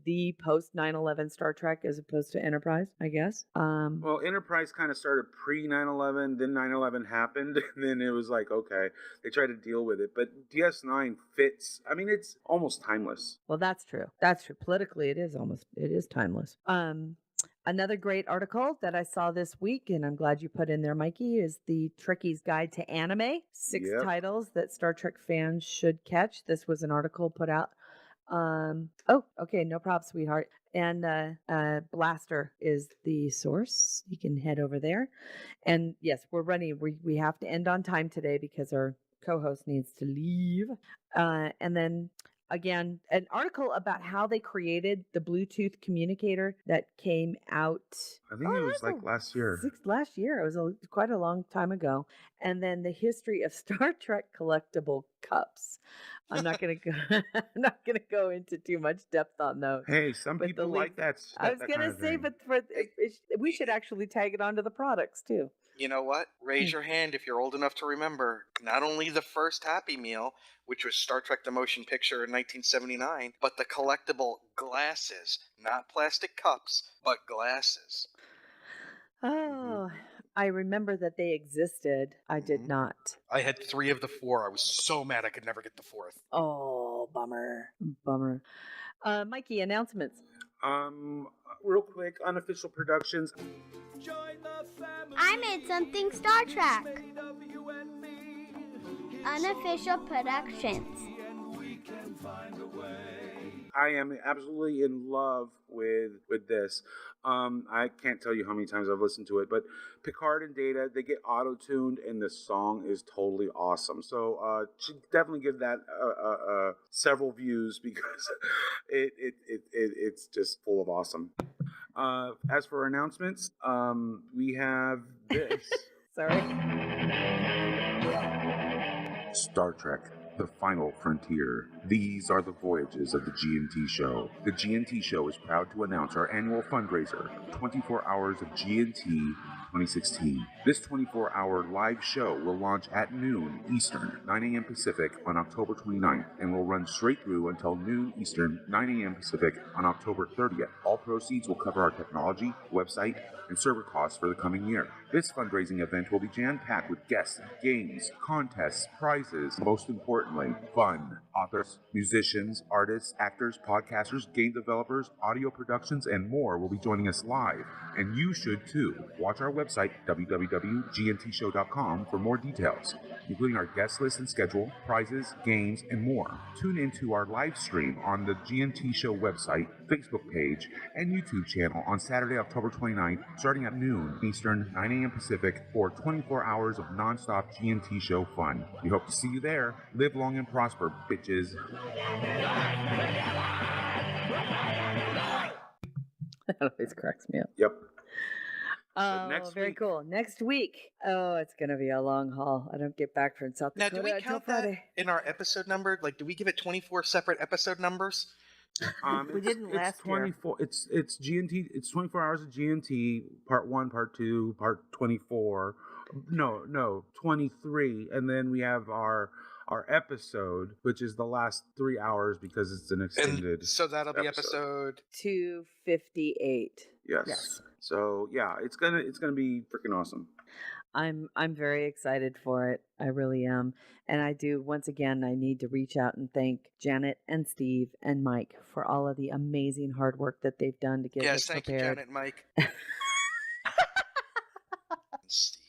the post 9/11 Star Trek as opposed to Enterprise, I guess. Well, Enterprise kind of started pre 9/11, then 9/11 happened, and then it was like, okay, they tried to deal with it. But DS9 fits. I mean, it's almost timeless. Well, that's true. That's true. Politically, it is timeless. Another great article that I saw this week, and I'm glad you put in there, Mikey, is the Trekkie's Guide to Anime. 6 titles that Star Trek fans should catch. This was an article put out. Oh, okay, no problem, sweetheart. And Blaster is the source. You can head over there. And yes, we're running. We have to end on time today because our co-host needs to leave. And then again, an article about how they created the Bluetooth communicator that came out. I think it was like last year. Last year. It was quite a long time ago. And then the history of Star Trek collectible cups. I'm not going to go into too much depth on those. Hey, some people like that. I was going to say, but we should actually tag it onto the products too. You know what? Raise your hand if you're old enough to remember not only the first Happy Meal, which was Star Trek the Motion Picture in 1979, but the collectible glasses, not plastic cups, but glasses. Oh, I remember that they existed. I did not. I had 3 of the 4. I was so mad I could never get the 4th. Oh, bummer. Mikey, announcements. Real quick, unofficial productions. I made something Star Trek. Unofficial productions. I am absolutely in love with this. I can't tell you how many times I've listened to it, but Picard and Data, they get auto-tuned and the song is totally awesome. So should definitely give that several views because it's just full of awesome. As for announcements, we have this. Sorry. Star Trek, The Final Frontier. These are the voyages of the G&T Show. The G&T Show is proud to announce our annual fundraiser, 24 Hours of G&T 2016. This 24-hour live show will launch at noon Eastern, 9 a.m. Pacific on October 29th and will run straight through until noon Eastern, 9 a.m. Pacific on October 30th. All proceeds will cover our technology, website, and server costs for the coming year. This fundraising event will be jam-packed with guests, games, contests, prizes, and most importantly, fun. Authors, musicians, artists, actors, podcasters, game developers, audio productions, and more will be joining us live, and you should too. Watch our website, www.gntshow.com, for more details, including our guest list and schedule, prizes, games, and more. Tune into our live stream on the GNT Show website, Facebook page, and YouTube channel on Saturday, October 29th, starting at noon Eastern, 9 a.m. Pacific, for 24 hours of nonstop GNT Show fun. We hope to see you there. Live long and prosper, bitches. That always cracks me up. Yep. Oh, next very week- cool. Next week. Oh, it's going to be a long haul. I don't get back from South Now, Dakota do we until count that Friday. in our episode number? Like, do we give it 24 separate episode numbers? We didn't it's last year. 24. It's GNT. It's 24 hours of GNT. Part 1, Part 2, Part 24. No, 23, and then we have our episode, which is the last 3 hours because it's an extended. And so that'll be episode 258. Yes. So yeah, it's gonna be freaking awesome. I'm very excited for it. I really am. And I do, once again, I need to reach out and thank Janet and Steve and Mike for all of the amazing hard work that they've done to get us Yes, thank you, prepared. Janet and Mike. Steve.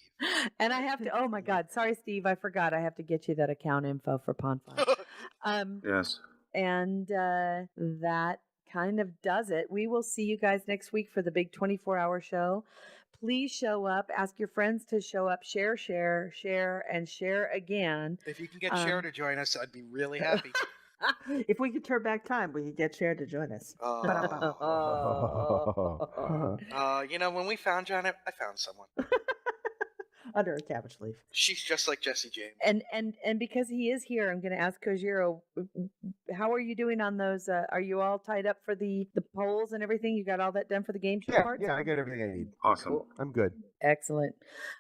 And I have to, oh my God, sorry, Steve, I forgot. I have to get you that account info for Pond5. Yes. And that kind of does it. We will see you guys next week for the big 24-hour show. Please show up. Ask your friends to show up. Share, and share again. If you can get Cher to join us, I'd be really happy. If we could turn back time, we could get Cher to join us. When we found Janet, I found someone. Under a cabbage leaf. She's just like Jesse James. And because he is here, I'm going to ask Kojiro, how are you doing on those? Are you all tied up for the polls and everything? You got all that done for the game show parts? Yeah, I got everything I need. Awesome. Cool. I'm good. Excellent.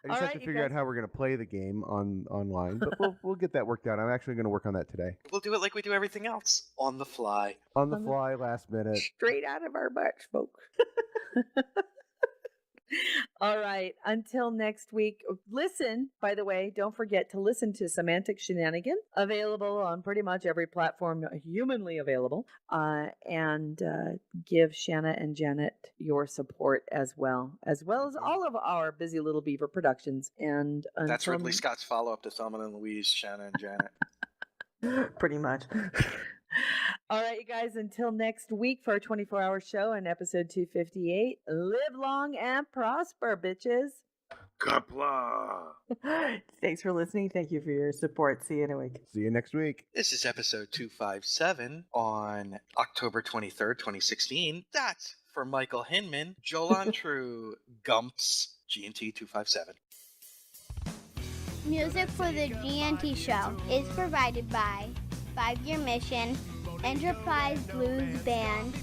I just All have to right, you figure out guys. how we're going to play the game online, but we'll get that worked out. I'm actually going to work on that today. We'll do it like we do everything else, on the fly. On the fly, last minute. Straight out of our butts, folks. All right. Until next week. Listen, by the way, don't forget to listen to Semantic Shenanigans, available on pretty much every platform humanly available. And give Shanna and Janet your support as well as all of our Busy Little Beaver productions. And That's until Ridley Scott's follow-up to Thelma and Louise, Shanna and Janet. Pretty much. All right, you guys, until next week for our 24-hour show and episode 258, live long and prosper, bitches. Kapla. Thanks for listening. Thank you for your support. See you in a week. See you next week. This is episode 257 on October 23rd, 2016. That's for Michael Hinman, Joel True, Gumps, GNT 257. Music for the GNT show is provided by 5-Year Mission, Enterprise Blues Band,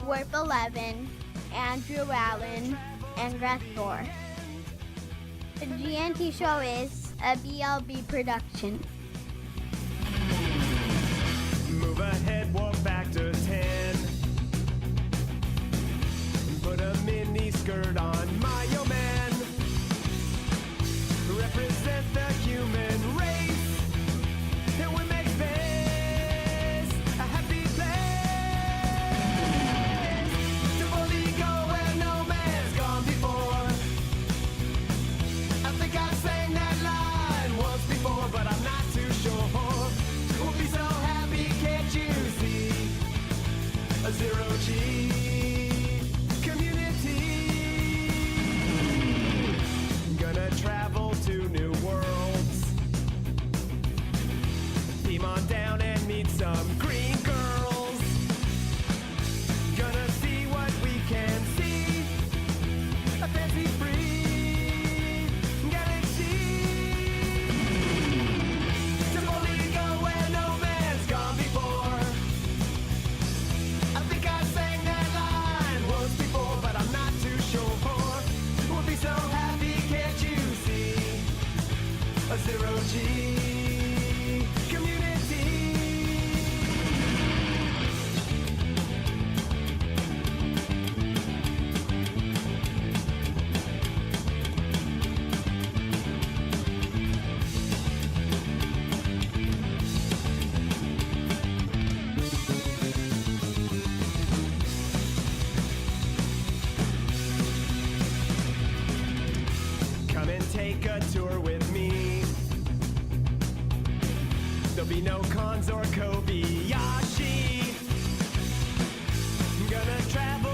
Warp 11, Andrew Allen, and Rathor. The GNT show is a BLB production. Move ahead, walk back to 10. Put a mini skirt on my yo man. Represent the human race. And we make space a happy place. To boldly go where no man's gone before. I think I've sang that line once before, but I'm not too sure. We'll be so happy, can't you see? A zero-G community. Cons or Kobayashi. I'm gonna travel